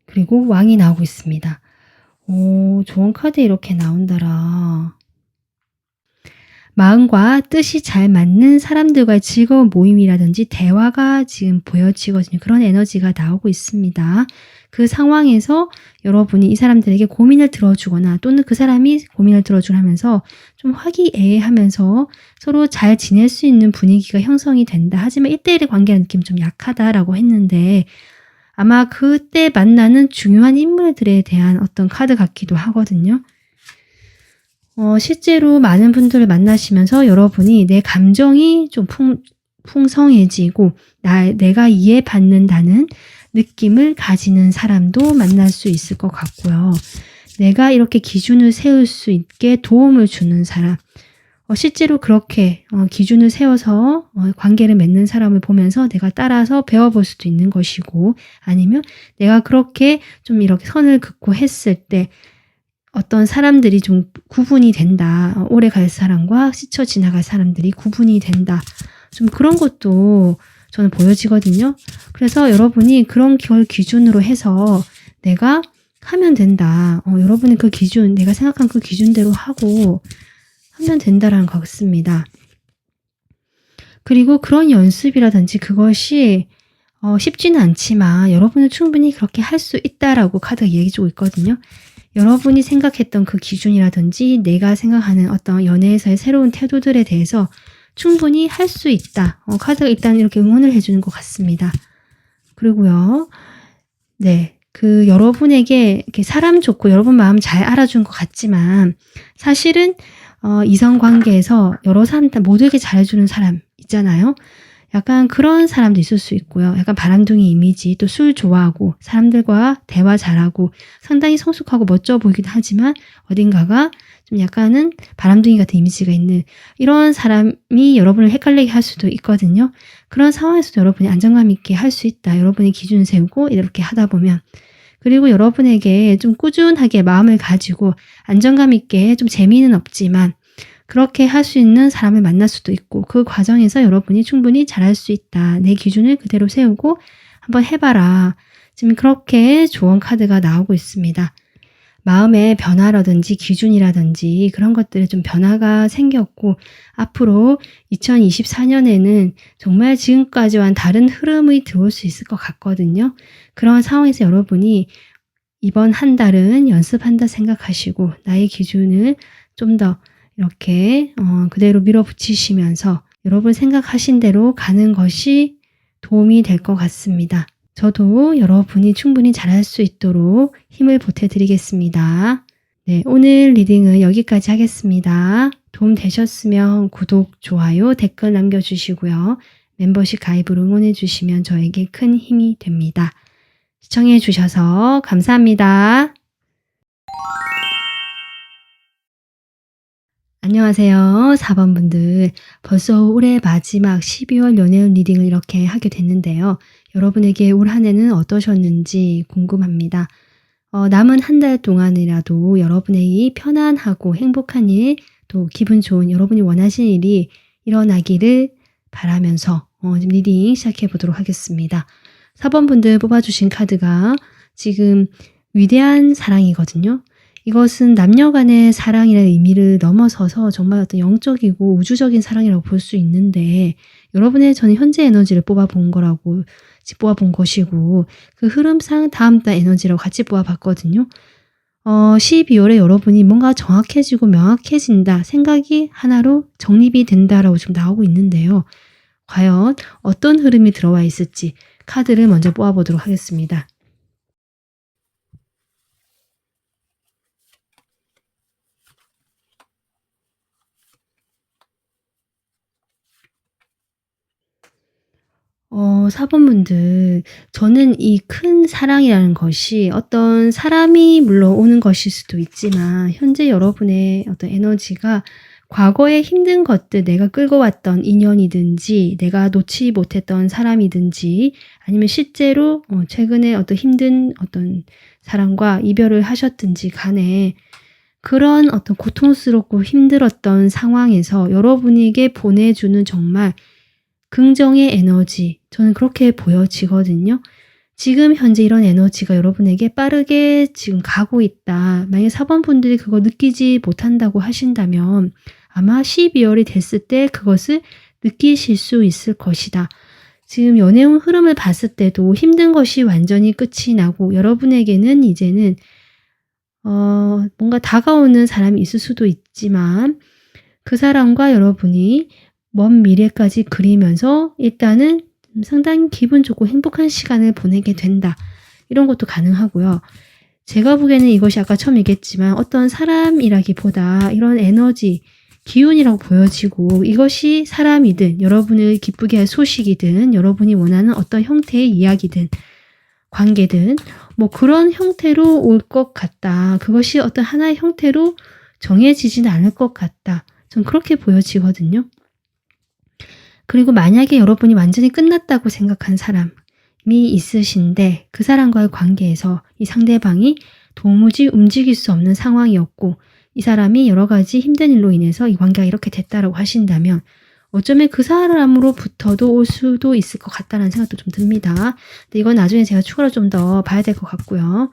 그리고 왕이 나오고 있습니다. 조언 카드 이렇게 나온다라. 마음과 뜻이 잘 맞는 사람들과의 즐거운 모임이라든지 대화가 지금 보여지거든요. 그런 에너지가 나오고 있습니다. 그 상황에서 여러분이 이 사람들에게 고민을 들어주거나 또는 그 사람이 고민을 들어주면서 좀 화기애애하면서 서로 잘 지낼 수 있는 분위기가 형성이 된다. 하지만 1대1의 관계라는 느낌이 좀 약하다라고 했는데 아마 그때 만나는 중요한 인물들에 대한 어떤 카드 같기도 하거든요. 실제로 많은 분들을 만나시면서 여러분이 내 감정이 좀 풍성해지고 내가 이해받는다는 느낌을 가지는 사람도 만날 수 있을 것 같고요. 내가 이렇게 기준을 세울 수 있게 도움을 주는 사람, 실제로 그렇게 기준을 세워서 관계를 맺는 사람을 보면서 내가 따라서 배워볼 수도 있는 것이고 아니면 내가 그렇게 좀 이렇게 선을 긋고 했을 때 어떤 사람들이 좀 구분이 된다. 오래 갈 사람과 스쳐 지나갈 사람들이 구분이 된다. 좀 그런 것도 저는 보여지거든요. 그래서 여러분이 그런 걸 기준으로 해서 내가 하면 된다. 여러분의 그 기준, 내가 생각한 그 기준대로 하고 하면 된다라는 것 같습니다. 그리고 그런 연습이라든지 그것이 쉽지는 않지만 여러분은 충분히 그렇게 할 수 있다라고 카드가 얘기해주고 있거든요. 여러분이 생각했던 그 기준이라든지 내가 생각하는 어떤 연애에서의 새로운 태도들에 대해서 충분히 할 수 있다. 카드가 일단 이렇게 응원을 해주는 것 같습니다. 그리고요. 네. 여러분에게 이렇게 사람 좋고 여러분 마음 잘 알아준 것 같지만 사실은 이성관계에서 여러 사람들 모두에게 잘해주는 사람 있잖아요. 약간 그런 사람도 있을 수 있고요. 약간 바람둥이 이미지, 또 술 좋아하고 사람들과 대화 잘하고 상당히 성숙하고 멋져 보이기도 하지만 어딘가가 좀 약간은 바람둥이 같은 이미지가 있는 이런 사람이 여러분을 헷갈리게 할 수도 있거든요. 그런 상황에서도 여러분이 안정감 있게 할 수 있다. 여러분의 기준을 세우고 이렇게 하다 보면 그리고 여러분에게 좀 꾸준하게 마음을 가지고 안정감 있게 좀 재미는 없지만 그렇게 할 수 있는 사람을 만날 수도 있고 그 과정에서 여러분이 충분히 잘할 수 있다. 내 기준을 그대로 세우고 한번 해봐라. 지금 그렇게 조언 카드가 나오고 있습니다. 마음의 변화라든지 기준이라든지 그런 것들에 좀 변화가 생겼고 앞으로 2024년에는 정말 지금까지와는 다른 흐름이 들어올 수 있을 것 같거든요. 그런 상황에서 여러분이 이번 한 달은 연습한다 생각하시고 나의 기준을 좀 더 이렇게 그대로 밀어붙이시면서 여러분 생각하신 대로 가는 것이 도움이 될 것 같습니다. 저도 여러분이 충분히 잘할 수 있도록 힘을 보태드리겠습니다. 네, 오늘 리딩은 여기까지 하겠습니다. 도움 되셨으면 구독, 좋아요, 댓글 남겨주시고요. 멤버십 가입으로 응원해주시면 저에게 큰 힘이 됩니다. 시청해주셔서 감사합니다. 안녕하세요. 4번 분들. 벌써 올해 마지막 12월 연애운 리딩을 이렇게 하게 됐는데요. 여러분에게 올 한 해는 어떠셨는지 궁금합니다. 남은 한 달 동안이라도 여러분의 이 편안하고 행복한 일, 또 기분 좋은 여러분이 원하시는 일이 일어나기를 바라면서 지금 리딩 시작해 보도록 하겠습니다. 4번 분들 뽑아주신 카드가 지금 위대한 사랑이거든요. 이것은 남녀 간의 사랑이라는 의미를 넘어서서 정말 어떤 영적이고 우주적인 사랑이라고 볼 수 있는데 여러분의 저는 현재 에너지를 뽑아본 거라고 뽑아본 것이고 그 흐름상 다음 달 에너지라고 같이 뽑아봤거든요. 12월에 여러분이 뭔가 정확해지고 명확해진다 생각이 하나로 정립이 된다라고 지금 나오고 있는데요. 과연 어떤 흐름이 들어와 있을지 카드를 먼저 뽑아보도록 하겠습니다. 사번분들, 저는 이 큰 사랑이라는 것이 어떤 사람이 물론 오는 것일 수도 있지만 현재 여러분의 어떤 에너지가 과거의 힘든 것들, 내가 끌고 왔던 인연이든지 내가 놓지 못했던 사람이든지 아니면 실제로 최근에 어떤 힘든 어떤 사람과 이별을 하셨든지 간에 그런 어떤 고통스럽고 힘들었던 상황에서 여러분에게 보내주는 정말 긍정의 에너지, 저는 그렇게 보여지거든요. 지금 현재 이런 에너지가 여러분에게 빠르게 지금 가고 있다. 만약에 4번 분들이 그거 느끼지 못한다고 하신다면 아마 12월이 됐을 때 그것을 느끼실 수 있을 것이다. 지금 연애운 흐름을 봤을 때도 힘든 것이 완전히 끝이 나고 여러분에게는 이제는 뭔가 다가오는 사람이 있을 수도 있지만 그 사람과 여러분이 먼 미래까지 그리면서 일단은 상당히 기분 좋고 행복한 시간을 보내게 된다. 이런 것도 가능하고요. 제가 보기에는 이것이 아까 처음 얘기했지만 어떤 사람이라기보다 이런 에너지, 기운이라고 보여지고 이것이 사람이든 여러분을 기쁘게 할 소식이든 여러분이 원하는 어떤 형태의 이야기든 관계든 뭐 그런 형태로 올 것 같다. 그것이 어떤 하나의 형태로 정해지지는 않을 것 같다. 전 그렇게 보여지거든요. 그리고 만약에 여러분이 완전히 끝났다고 생각한 사람이 있으신데 그 사람과의 관계에서 이 상대방이 도무지 움직일 수 없는 상황이었고 이 사람이 여러 가지 힘든 일로 인해서 이 관계가 이렇게 됐다라고 하신다면 어쩌면 그 사람으로부터도 올 수도 있을 것 같다는 생각도 좀 듭니다. 근데 이건 나중에 제가 추가로 좀 더 봐야 될 것 같고요.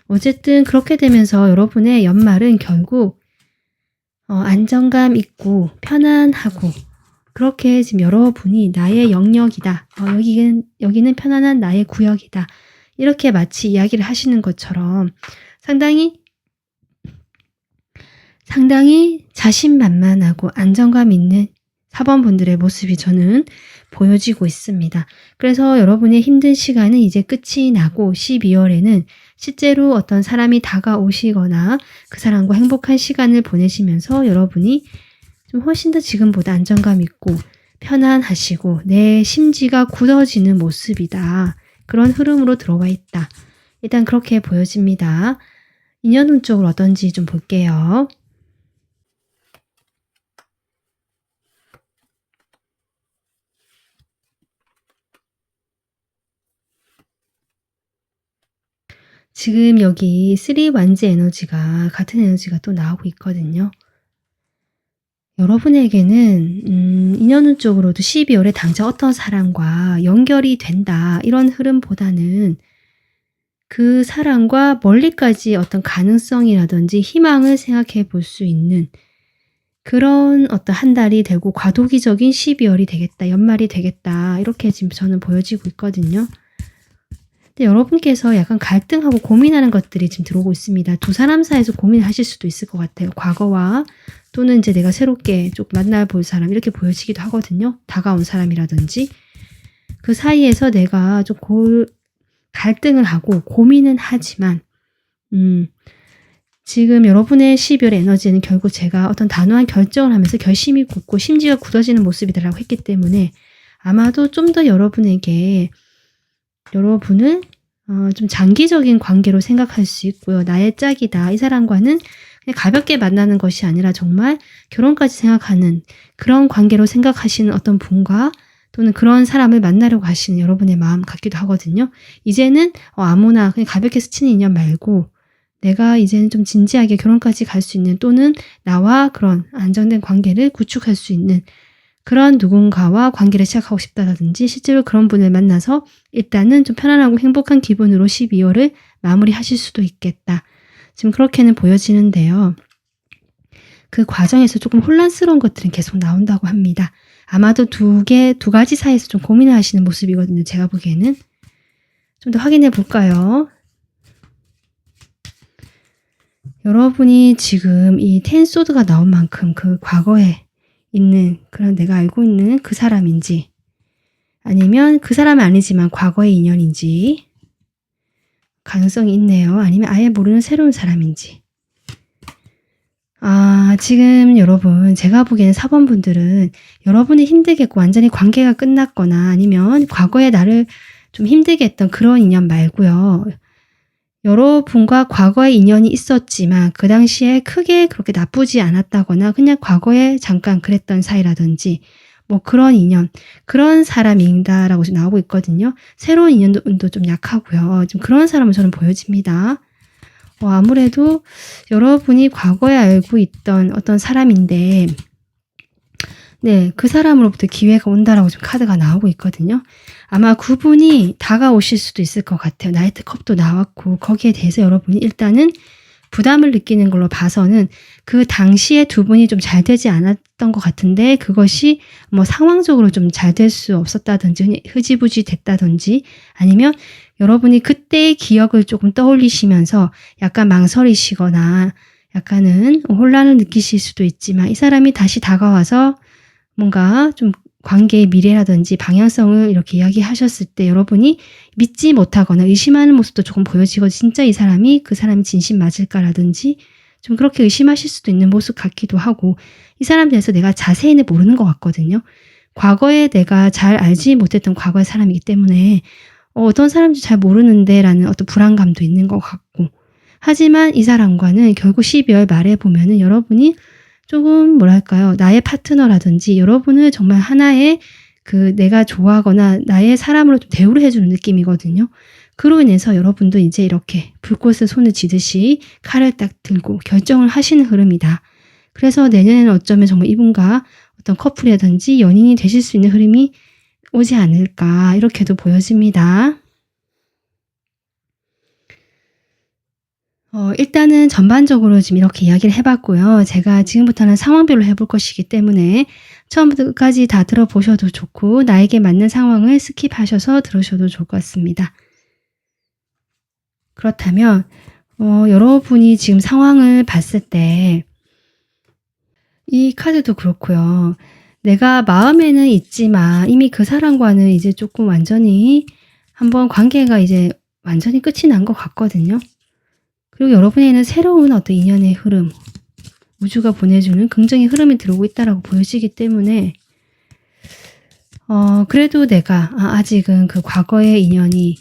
어쨌든 그렇게 되면서 여러분의 연말은 결국 안정감 있고 편안하고 그렇게 지금 여러분이 나의 영역이다. 여기는 편안한 나의 구역이다. 이렇게 마치 이야기를 하시는 것처럼 상당히 자신만만하고 안정감 있는 4번 분들의 모습이 저는 보여지고 있습니다. 그래서 여러분의 힘든 시간은 이제 끝이 나고 12월에는 실제로 어떤 사람이 다가오시거나 그 사람과 행복한 시간을 보내시면서 여러분이 좀 훨씬 더 지금보다 안정감 있고 편안하시고 내 심지가 굳어지는 모습이다. 그런 흐름으로 들어와 있다. 일단 그렇게 보여집니다. 인연 운쪽으로 어떤지 좀 볼게요. 지금 여기 3 완즈 에너지가 같은 에너지가 또 나오고 있거든요. 여러분에게는 인연 쪽으로도 12월에 당장 어떤 사람과 연결이 된다 이런 흐름보다는 그 사람과 멀리까지 어떤 가능성이라든지 희망을 생각해 볼 수 있는 그런 어떤 한 달이 되고 과도기적인 12월이 되겠다, 연말이 되겠다 이렇게 지금 저는 보여지고 있거든요. 근데 여러분께서 약간 갈등하고 고민하는 것들이 지금 들어오고 있습니다. 두 사람 사이에서 고민을 하실 수도 있을 것 같아요. 과거와 또는 이제 내가 새롭게 좀 만나볼 사람 이렇게 보여지기도 하거든요. 다가온 사람이라든지 그 사이에서 내가 좀 갈등을 하고 고민은 하지만 지금 여러분의 12월의 에너지는 결국 제가 어떤 단호한 결정을 하면서 결심이 굳고 심지가 굳어지는 모습이라고 했기 때문에 아마도 좀 더 여러분을 좀 장기적인 관계로 생각할 수 있고요. 나의 짝이다. 이 사람과는 그냥 가볍게 만나는 것이 아니라 정말 결혼까지 생각하는 그런 관계로 생각하시는 어떤 분과 또는 그런 사람을 만나려고 하시는 여러분의 마음 같기도 하거든요. 이제는 아무나 그냥 가볍게 스치는 인연 말고 내가 이제는 좀 진지하게 결혼까지 갈 수 있는 또는 나와 그런 안정된 관계를 구축할 수 있는 그런 누군가와 관계를 시작하고 싶다든지 실제로 그런 분을 만나서 일단은 좀 편안하고 행복한 기분으로 12월을 마무리하실 수도 있겠다. 지금 그렇게는 보여지는데요. 그 과정에서 조금 혼란스러운 것들은 계속 나온다고 합니다. 아마도 두 가지 사이에서 좀 고민을 하시는 모습이거든요. 제가 보기에는. 좀 더 확인해 볼까요? 여러분이 지금 이 텐소드가 나온 만큼 그 과거에 있는 그런 내가 알고 있는 그 사람인지 아니면 그 사람은 아니지만 과거의 인연인지 가능성이 있네요. 아니면 아예 모르는 새로운 사람인지. 지금 여러분 제가 보기에는 4번 분들은 여러분이 힘들겠고 완전히 관계가 끝났거나 아니면 과거에 나를 좀 힘들게 했던 그런 인연 말고요. 여러분과 과거에 인연이 있었지만 그 당시에 크게 그렇게 나쁘지 않았다거나 그냥 과거에 잠깐 그랬던 사이라든지 뭐 그런 인연, 그런 사람이다라고 지금 나오고 있거든요. 새로운 인연도 좀 약하고요. 좀 그런 사람은 저는 보여집니다. 아무래도 여러분이 과거에 알고 있던 어떤 사람인데 네, 그 사람으로부터 기회가 온다라고 지금 카드가 나오고 있거든요. 아마 그분이 다가오실 수도 있을 것 같아요. 나이트컵도 나왔고 거기에 대해서 여러분이 일단은 부담을 느끼는 걸로 봐서는 그 당시에 두 분이 좀 잘 되지 않았던 것 같은데 그것이 뭐 상황적으로 좀 잘 될 수 없었다든지 흐지부지 됐다든지 아니면 여러분이 그때의 기억을 조금 떠올리시면서 약간 망설이시거나 약간은 혼란을 느끼실 수도 있지만 이 사람이 다시 다가와서 뭔가 좀 관계의 미래라든지 방향성을 이렇게 이야기하셨을 때 여러분이 믿지 못하거나 의심하는 모습도 조금 보여지고 진짜 이 사람이 그 사람이 진심 맞을까라든지 좀 그렇게 의심하실 수도 있는 모습 같기도 하고 이 사람에 대해서 내가 자세히는 모르는 것 같거든요. 과거에 내가 잘 알지 못했던 과거의 사람이기 때문에 어떤 사람인지 잘 모르는데 라는 어떤 불안감도 있는 것 같고 하지만 이 사람과는 결국 12월 말에 보면은 여러분이 조금 뭐랄까요 나의 파트너라든지 여러분을 정말 하나의 그 내가 좋아하거나 나의 사람으로 좀 대우를 해주는 느낌이거든요. 그로 인해서 여러분도 이제 이렇게 불꽃에 손을 쥐듯이 칼을 딱 들고 결정을 하시는 흐름이다. 그래서 내년에는 어쩌면 정말 이분과 어떤 커플이라든지 연인이 되실 수 있는 흐름이 오지 않을까 이렇게도 보여집니다. 일단은 전반적으로 지금 이렇게 이야기를 해봤고요. 제가 지금부터는 상황별로 해볼 것이기 때문에 처음부터 끝까지 다 들어보셔도 좋고 나에게 맞는 상황을 스킵하셔서 들으셔도 좋을 것 같습니다. 그렇다면 여러분이 지금 상황을 봤을 때 이 카드도 그렇고요. 내가 마음에는 있지만 이미 그 사람과는 이제 조금 완전히 한번 관계가 이제 완전히 끝이 난 것 같거든요. 그리고 여러분에게는 새로운 어떤 인연의 흐름, 우주가 보내주는 긍정의 흐름이 들어오고 있다라고 보여지기 때문에 그래도 내가 아직은 그 과거의 인연이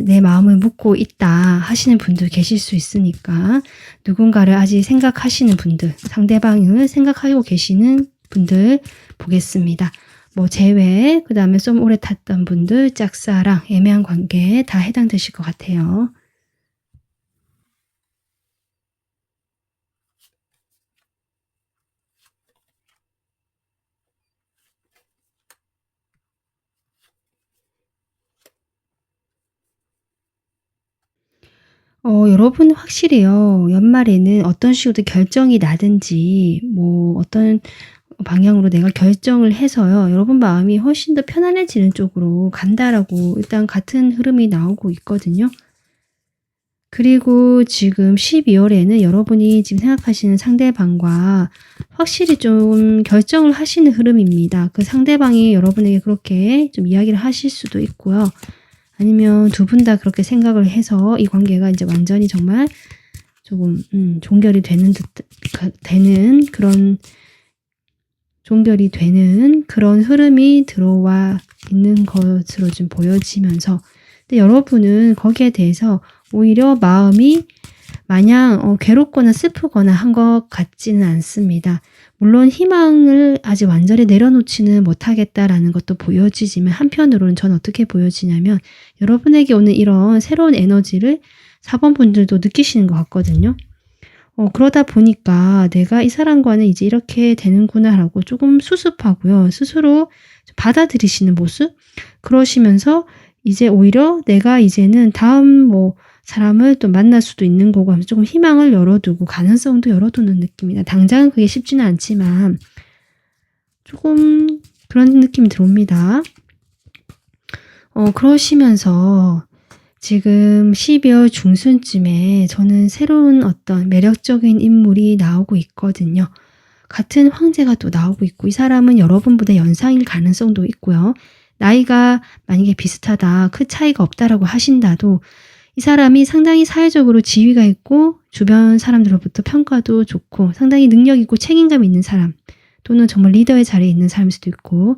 내 마음을 묻고 있다 하시는 분들 계실 수 있으니까 누군가를 아직 생각하시는 분들, 상대방을 생각하고 계시는 분들 보겠습니다. 뭐 재회, 그 다음에 좀 오래 탔던 분들, 짝사랑, 애매한 관계 다 해당되실 것 같아요. 여러분 확실히요. 연말에는 어떤 식으로 결정이 나든지 뭐 어떤 방향으로 내가 결정을 해서요. 여러분 마음이 훨씬 더 편안해지는 쪽으로 간다라고 일단 같은 흐름이 나오고 있거든요. 그리고 지금 12월에는 여러분이 지금 생각하시는 상대방과 확실히 좀 결정을 하시는 흐름입니다. 그 상대방이 여러분에게 그렇게 좀 이야기를 하실 수도 있고요. 아니면 두 분 다 그렇게 생각을 해서 이 관계가 이제 완전히 정말 조금 종결이 되는 그런 흐름이 들어와 있는 것으로 좀 보여지면서, 근데 여러분은 거기에 대해서 오히려 마음이 마냥 괴롭거나 슬프거나 한 것 같지는 않습니다. 물론 희망을 아직 완전히 내려놓지는 못하겠다라는 것도 보여지지만, 한편으로는 전 어떻게 보여지냐면 여러분에게 오는 이런 새로운 에너지를 4번 분들도 느끼시는 것 같거든요. 그러다 보니까 내가 이 사람과는 이제 이렇게 되는구나라고 조금 수습하고요. 스스로 받아들이시는 모습? 그러시면서 이제 오히려 내가 이제는 다음 사람을 또 만날 수도 있는 거고 하면서 조금 희망을 열어두고 가능성도 열어두는 느낌이다. 당장은 그게 쉽지는 않지만 조금 그런 느낌이 들어옵니다. 그러시면서 지금 12월 중순쯤에 저는 새로운 어떤 매력적인 인물이 나오고 있거든요. 같은 황제가 또 나오고 있고, 이 사람은 여러분보다 연상일 가능성도 있고요. 나이가 만약에 비슷하다, 큰 차이가 없다라고 하신다도 이 사람이 상당히 사회적으로 지위가 있고 주변 사람들로부터 평가도 좋고 상당히 능력 있고 책임감 있는 사람, 또는 정말 리더의 자리에 있는 사람일 수도 있고,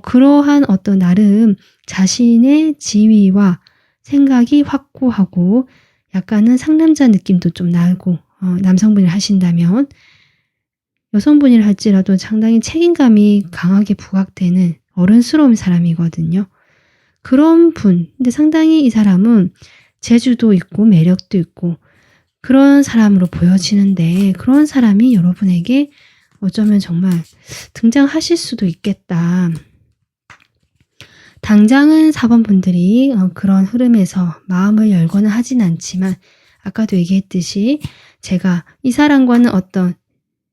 그러한 어떤 나름 자신의 지위와 생각이 확고하고 약간은 상남자 느낌도 좀 나고, 남성분이 하신다면 여성분이라 할지라도 상당히 책임감이 강하게 부각되는 어른스러운 사람이거든요. 그런 분, 근데 상당히 이 사람은 재주도 있고 매력도 있고 그런 사람으로 보여지는데, 그런 사람이 여러분에게 어쩌면 정말 등장하실 수도 있겠다. 당장은 4번 분들이 그런 흐름에서 마음을 열거나 하진 않지만, 아까도 얘기했듯이 제가 이 사람과는 어떤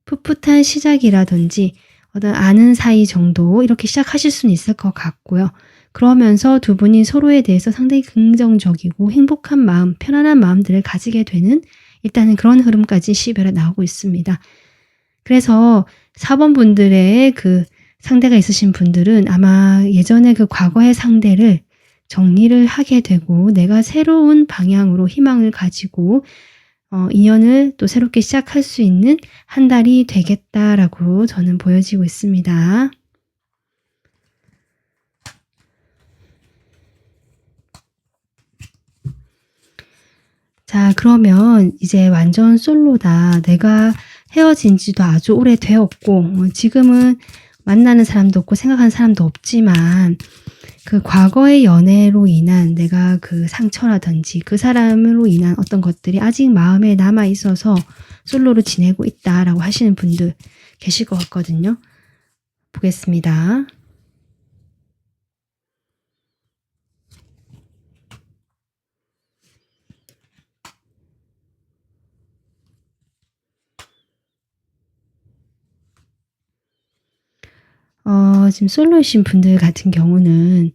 풋풋한 시작이라든지 어떤 아는 사이 정도 이렇게 시작하실 수는 있을 것 같고요. 그러면서 두 분이 서로에 대해서 상당히 긍정적이고 행복한 마음, 편안한 마음들을 가지게 되는 일단은 그런 흐름까지 12월에 나오고 있습니다. 그래서 4번 분들의 그 상대가 있으신 분들은 아마 예전에 그 과거의 상대를 정리를 하게 되고 내가 새로운 방향으로 희망을 가지고 인연을 또 새롭게 시작할 수 있는 한 달이 되겠다라고 저는 보여지고 있습니다. 자, 그러면 이제 완전 솔로다. 내가 헤어진 지도 아주 오래되었고 지금은 만나는 사람도 없고 생각하는 사람도 없지만, 그 과거의 연애로 인한 내가 그 상처라든지 그 사람으로 인한 어떤 것들이 아직 마음에 남아 있어서 솔로로 지내고 있다라고 하시는 분들 계실 것 같거든요. 보겠습니다. 지금 솔로이신 분들 같은 경우는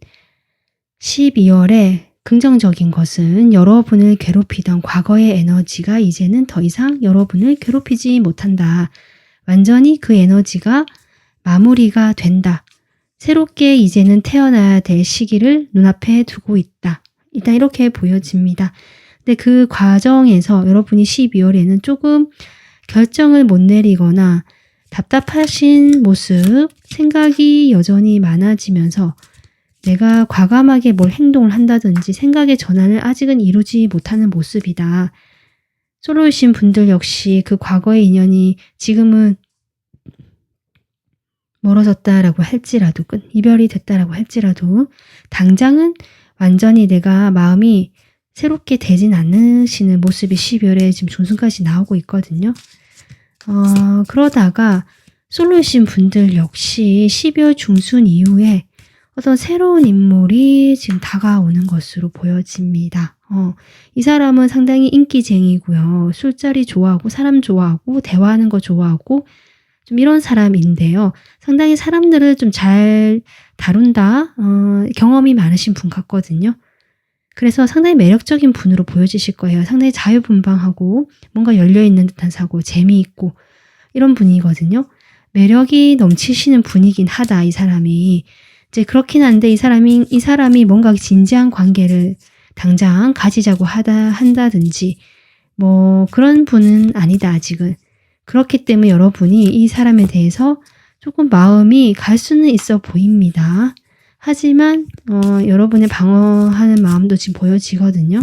12월에 긍정적인 것은 여러분을 괴롭히던 과거의 에너지가 이제는 더 이상 여러분을 괴롭히지 못한다. 완전히 그 에너지가 마무리가 된다. 새롭게 이제는 태어나야 될 시기를 눈앞에 두고 있다. 일단 이렇게 보여집니다. 근데 그 과정에서 여러분이 12월에는 조금 결정을 못 내리거나 답답하신 모습, 생각이 여전히 많아지면서 내가 과감하게 뭘 행동을 한다든지 생각의 전환을 아직은 이루지 못하는 모습이다. 솔로이신 분들 역시 그 과거의 인연이 지금은 멀어졌다라고 할지라도, 이별이 됐다라고 할지라도 당장은 완전히 내가 마음이 새롭게 되진 않으시는 모습이 12월에 지금 중순까지 나오고 있거든요. 그러다가 솔로이신 분들 역시 12월 중순 이후에 어떤 새로운 인물이 지금 다가오는 것으로 보여집니다. 이 사람은 상당히 인기쟁이고요. 술자리 좋아하고 사람 좋아하고 대화하는 거 좋아하고 좀 이런 사람인데요. 상당히 사람들을 좀 잘 다룬다. 경험이 많으신 분 같거든요. 그래서 상당히 매력적인 분으로 보여지실 거예요. 상당히 자유분방하고 뭔가 열려있는 듯한 사고, 재미있고 이런 분이거든요. 매력이 넘치시는 분이긴 하다, 이 사람이. 이제 그렇긴 한데 이 사람이 뭔가 진지한 관계를 당장 가지자고 한다든지 뭐 그런 분은 아니다, 아직은. 그렇기 때문에 여러분이 이 사람에 대해서 조금 마음이 갈 수는 있어 보입니다. 하지만 여러분의 방어하는 마음도 지금 보여지거든요.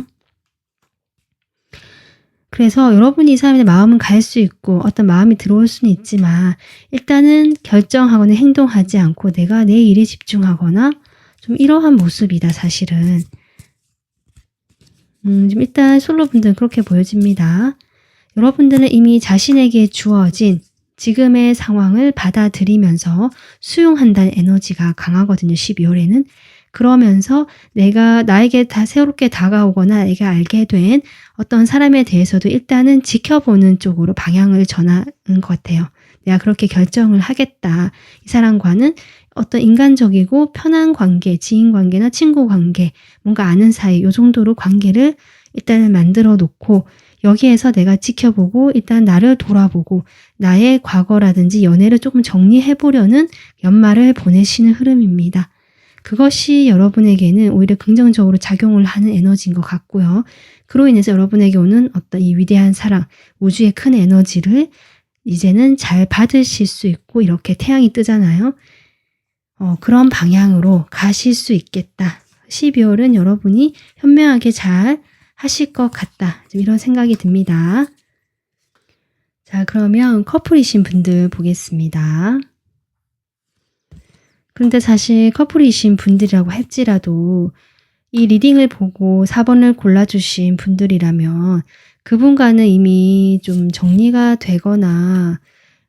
그래서 여러분이 이 사람의 마음은 갈 수 있고 어떤 마음이 들어올 수는 있지만 일단은 결정하거나 행동하지 않고 내가 내 일에 집중하거나 좀 이러한 모습이다, 사실은. 지금 일단 솔로분들은 그렇게 보여집니다. 여러분들은 이미 자신에게 주어진 지금의 상황을 받아들이면서 수용한다는 에너지가 강하거든요. 12월에는. 그러면서 나에게 다 새롭게 다가오거나 내가 알게 된 어떤 사람에 대해서도 일단은 지켜보는 쪽으로 방향을 전하는 것 같아요. 내가 그렇게 결정을 하겠다. 이 사람과는 어떤 인간적이고 편한 관계, 지인 관계나 친구 관계, 뭔가 아는 사이, 요 정도로 관계를 일단은 만들어 놓고 여기에서 내가 지켜보고 일단 나를 돌아보고 나의 과거라든지 연애를 조금 정리해 보려는 연말을 보내시는 흐름입니다. 그것이 여러분에게는 오히려 긍정적으로 작용을 하는 에너지인 것 같고요. 그로 인해서 여러분에게 오는 어떤 이 위대한 사랑, 우주의 큰 에너지를 이제는 잘 받으실 수 있고 이렇게 태양이 뜨잖아요. 그런 방향으로 가실 수 있겠다. 12월은 여러분이 현명하게 잘 하실 것 같다. 좀 이런 생각이 듭니다. 자, 그러면 커플이신 분들 보겠습니다. 그런데 사실 커플이신 분들이라고 할지라도 이 리딩을 보고 4번을 골라주신 분들이라면 그분과는 이미 좀 정리가 되거나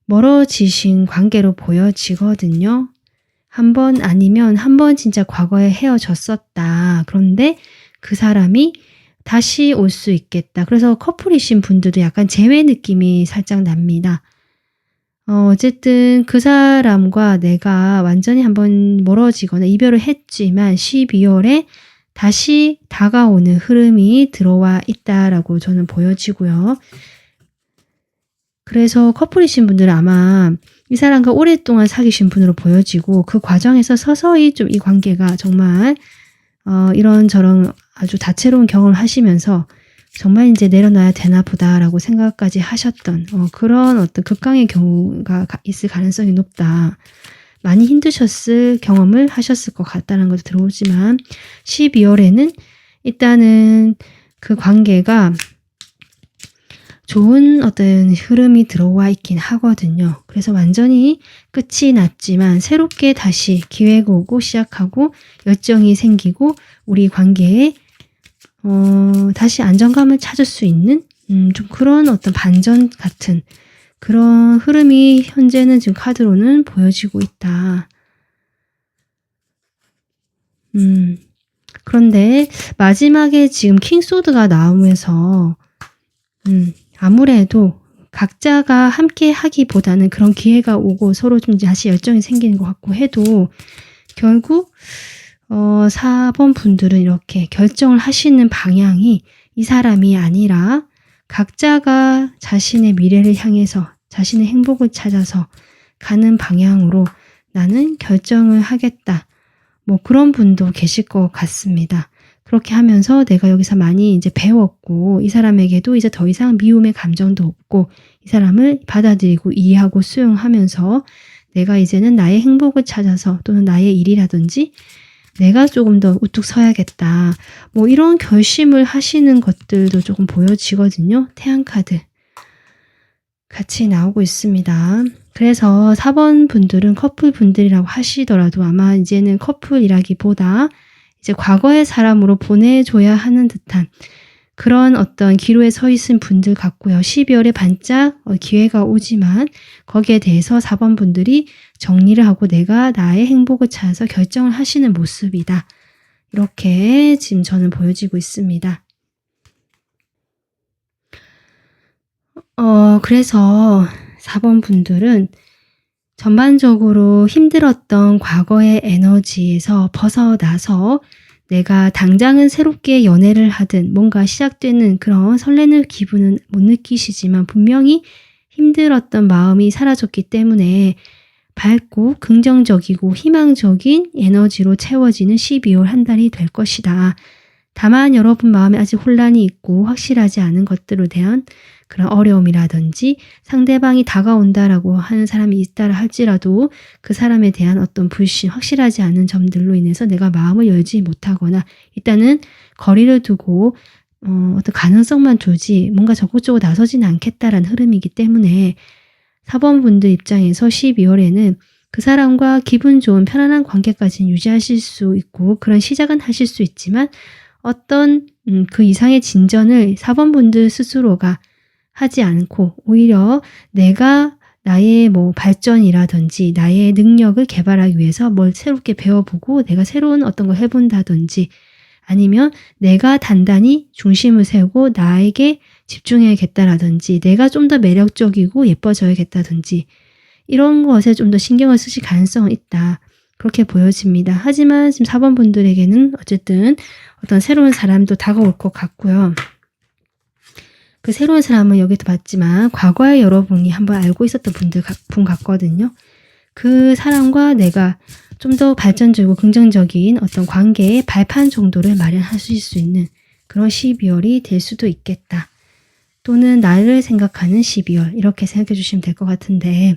멀어지신 관계로 보여지거든요. 한 번 아니면 한 번 진짜 과거에 헤어졌었다. 그런데 그 사람이 다시 올 수 있겠다. 그래서 커플이신 분들도 약간 재회 느낌이 살짝 납니다. 어쨌든 그 사람과 내가 완전히 한번 멀어지거나 이별을 했지만 12월에 다시 다가오는 흐름이 들어와 있다라고 저는 보여지고요. 그래서 커플이신 분들은 아마 이 사람과 오랫동안 사귀신 분으로 보여지고 그 과정에서 서서히 좀 이 관계가 정말 이런저런 아주 다채로운 경험을 하시면서 정말 이제 내려놔야 되나 보다라고 생각까지 하셨던 그런 어떤 극강의 경우가 있을 가능성이 높다. 많이 힘드셨을 경험을 하셨을 것 같다는 것도 들어오지만 12월에는 일단은 그 관계가 좋은 어떤 흐름이 들어와 있긴 하거든요. 그래서 완전히 끝이 났지만 새롭게 다시 기회가 오고 시작하고 열정이 생기고 우리 관계에 다시 안정감을 찾을 수 있는 좀 그런 어떤 반전 같은 그런 흐름이 현재는 지금 카드로는 보여지고 있다. 그런데 마지막에 지금 킹소드가 나오면서 아무래도 각자가 함께 하기보다는 그런 기회가 오고 서로 좀 다시 열정이 생기는 것 같고 해도 결국 4번 분들은 이렇게 결정을 하시는 방향이 이 사람이 아니라 각자가 자신의 미래를 향해서 자신의 행복을 찾아서 가는 방향으로 나는 결정을 하겠다. 뭐 그런 분도 계실 것 같습니다. 그렇게 하면서 내가 여기서 많이 이제 배웠고 이 사람에게도 이제 더 이상 미움의 감정도 없고 이 사람을 받아들이고 이해하고 수용하면서 내가 이제는 나의 행복을 찾아서 또는 나의 일이라든지 내가 조금 더 우뚝 서야겠다. 뭐 이런 결심을 하시는 것들도 조금 보여지거든요. 태양카드 같이 나오고 있습니다. 그래서 4번 분들은 커플 분들이라고 하시더라도 아마 이제는 커플이라기보다 이제 과거의 사람으로 보내줘야 하는 듯한 그런 어떤 기로에 서 있은 분들 같고요. 12월에 반짝 기회가 오지만 거기에 대해서 4번 분들이 정리를 하고 내가 나의 행복을 찾아서 결정을 하시는 모습이다. 이렇게 지금 저는 보여지고 있습니다. 그래서 4번 분들은 전반적으로 힘들었던 과거의 에너지에서 벗어나서 내가 당장은 새롭게 연애를 하든 뭔가 시작되는 그런 설레는 기분은 못 느끼시지만 분명히 힘들었던 마음이 사라졌기 때문에 밝고 긍정적이고 희망적인 에너지로 채워지는 12월 한 달이 될 것이다. 다만 여러분 마음에 아직 혼란이 있고 확실하지 않은 것들에 대한 그런 어려움이라든지 상대방이 다가온다라고 하는 사람이 있다라 할지라도 그 사람에 대한 어떤 불신, 확실하지 않은 점들로 인해서 내가 마음을 열지 못하거나 일단은 거리를 두고 어떤 가능성만 두지 뭔가 적극적으로 나서지는 않겠다라는 흐름이기 때문에 4번 분들 입장에서 12월에는 그 사람과 기분 좋은 편안한 관계까지는 유지하실 수 있고 그런 시작은 하실 수 있지만 어떤 그 이상의 진전을 4번 분들 스스로가 하지 않고 오히려 내가 나의 뭐 발전이라든지 나의 능력을 개발하기 위해서 뭘 새롭게 배워보고 내가 새로운 어떤 걸 해본다든지 아니면 내가 단단히 중심을 세우고 나에게 집중해야겠다라든지 내가 좀 더 매력적이고 예뻐져야겠다든지 이런 것에 좀 더 신경을 쓰실 가능성은 있다. 그렇게 보여집니다. 하지만 지금 4번 분들에게는 어쨌든 어떤 새로운 사람도 다가올 것 같고요. 그 새로운 사람은 여기도 봤지만 과거에 여러분이 한번 알고 있었던 분 같거든요. 그 사람과 내가 좀 더 발전적이고 긍정적인 어떤 관계의 발판 정도를 마련하실 수 있는 그런 12월이 될 수도 있겠다. 또는 나를 생각하는 12월 이렇게 생각해 주시면 될 것 같은데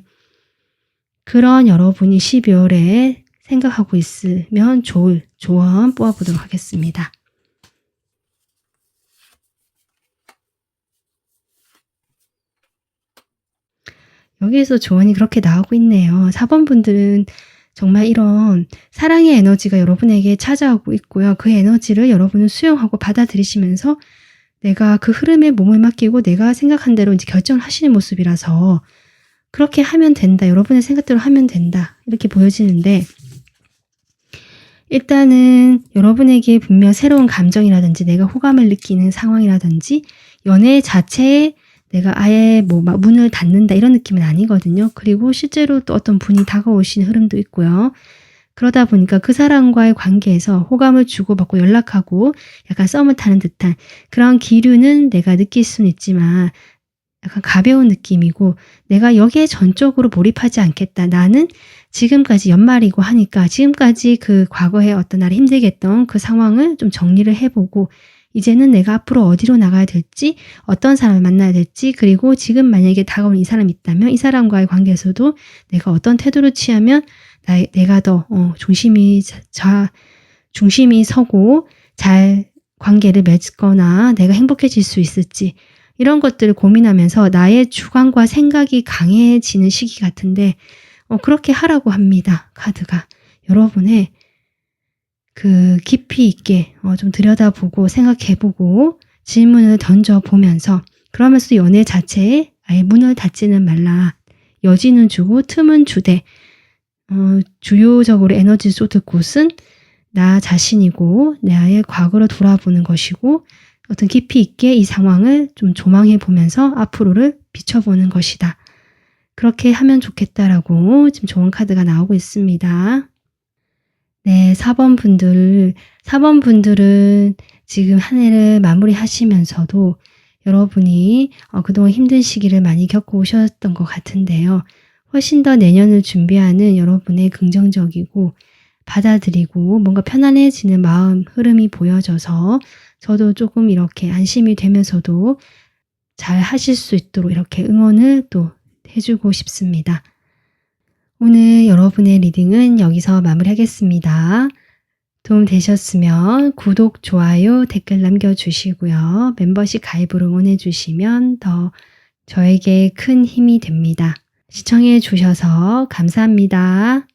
그런 여러분이 12월에 생각하고 있으면 좋을 조언 뽑아보도록 하겠습니다. 여기에서 조언이 그렇게 나오고 있네요. 4번 분들은 정말 이런 사랑의 에너지가 여러분에게 찾아오고 있고요. 그 에너지를 여러분은 수용하고 받아들이시면서 내가 그 흐름에 몸을 맡기고 내가 생각한 대로 이제 결정을 하시는 모습이라서 그렇게 하면 된다. 여러분의 생각대로 하면 된다. 이렇게 보여지는데 일단은 여러분에게 분명 새로운 감정이라든지 내가 호감을 느끼는 상황이라든지 연애 자체에 내가 아예 뭐 막 문을 닫는다 이런 느낌은 아니거든요. 그리고 실제로 또 어떤 분이 다가오시는 흐름도 있고요. 그러다 보니까 그 사람과의 관계에서 호감을 주고받고 연락하고 약간 썸을 타는 듯한 그런 기류는 내가 느낄 수는 있지만 약간 가벼운 느낌이고 내가 여기에 전적으로 몰입하지 않겠다. 나는 지금까지 연말이고 하니까 지금까지 그 과거에 어떤 나를 힘들게 했던 그 상황을 좀 정리를 해보고 이제는 내가 앞으로 어디로 나가야 될지 어떤 사람을 만나야 될지 그리고 지금 만약에 다가오는 이 사람이 있다면 이 사람과의 관계에서도 내가 어떤 태도를 취하면 내가 더 중심이 서고 잘 관계를 맺거나 내가 행복해질 수 있을지 이런 것들을 고민하면서 나의 주관과 생각이 강해지는 시기 같은데 그렇게 하라고 합니다. 카드가. 여러분의 그 깊이 있게 좀 들여다보고 생각해보고 질문을 던져보면서 그러면서 연애 자체에 아예 문을 닫지는 말라. 여지는 주고 틈은 주되 주요적으로 에너지 쏟을 곳은 나 자신이고 나의 과거로 돌아보는 것이고 어떤 깊이 있게 이 상황을 좀 조망해 보면서 앞으로를 비춰보는 것이다. 그렇게 하면 좋겠다라고 지금 좋은 카드가 나오고 있습니다. 네, 4번 분들은 지금 한 해를 마무리하시면서도 여러분이 그동안 힘든 시기를 많이 겪어오셨던 것 같은데요. 훨씬 더 내년을 준비하는 여러분의 긍정적이고 받아들이고 뭔가 편안해지는 마음 흐름이 보여져서 저도 조금 이렇게 안심이 되면서도 잘 하실 수 있도록 이렇게 응원을 또 해주고 싶습니다. 오늘 여러분의 리딩은 여기서 마무리하겠습니다. 도움 되셨으면 구독, 좋아요, 댓글 남겨주시고요. 멤버십 가입으로 응원해 주시면 더 저에게 큰 힘이 됩니다. 시청해 주셔서 감사합니다.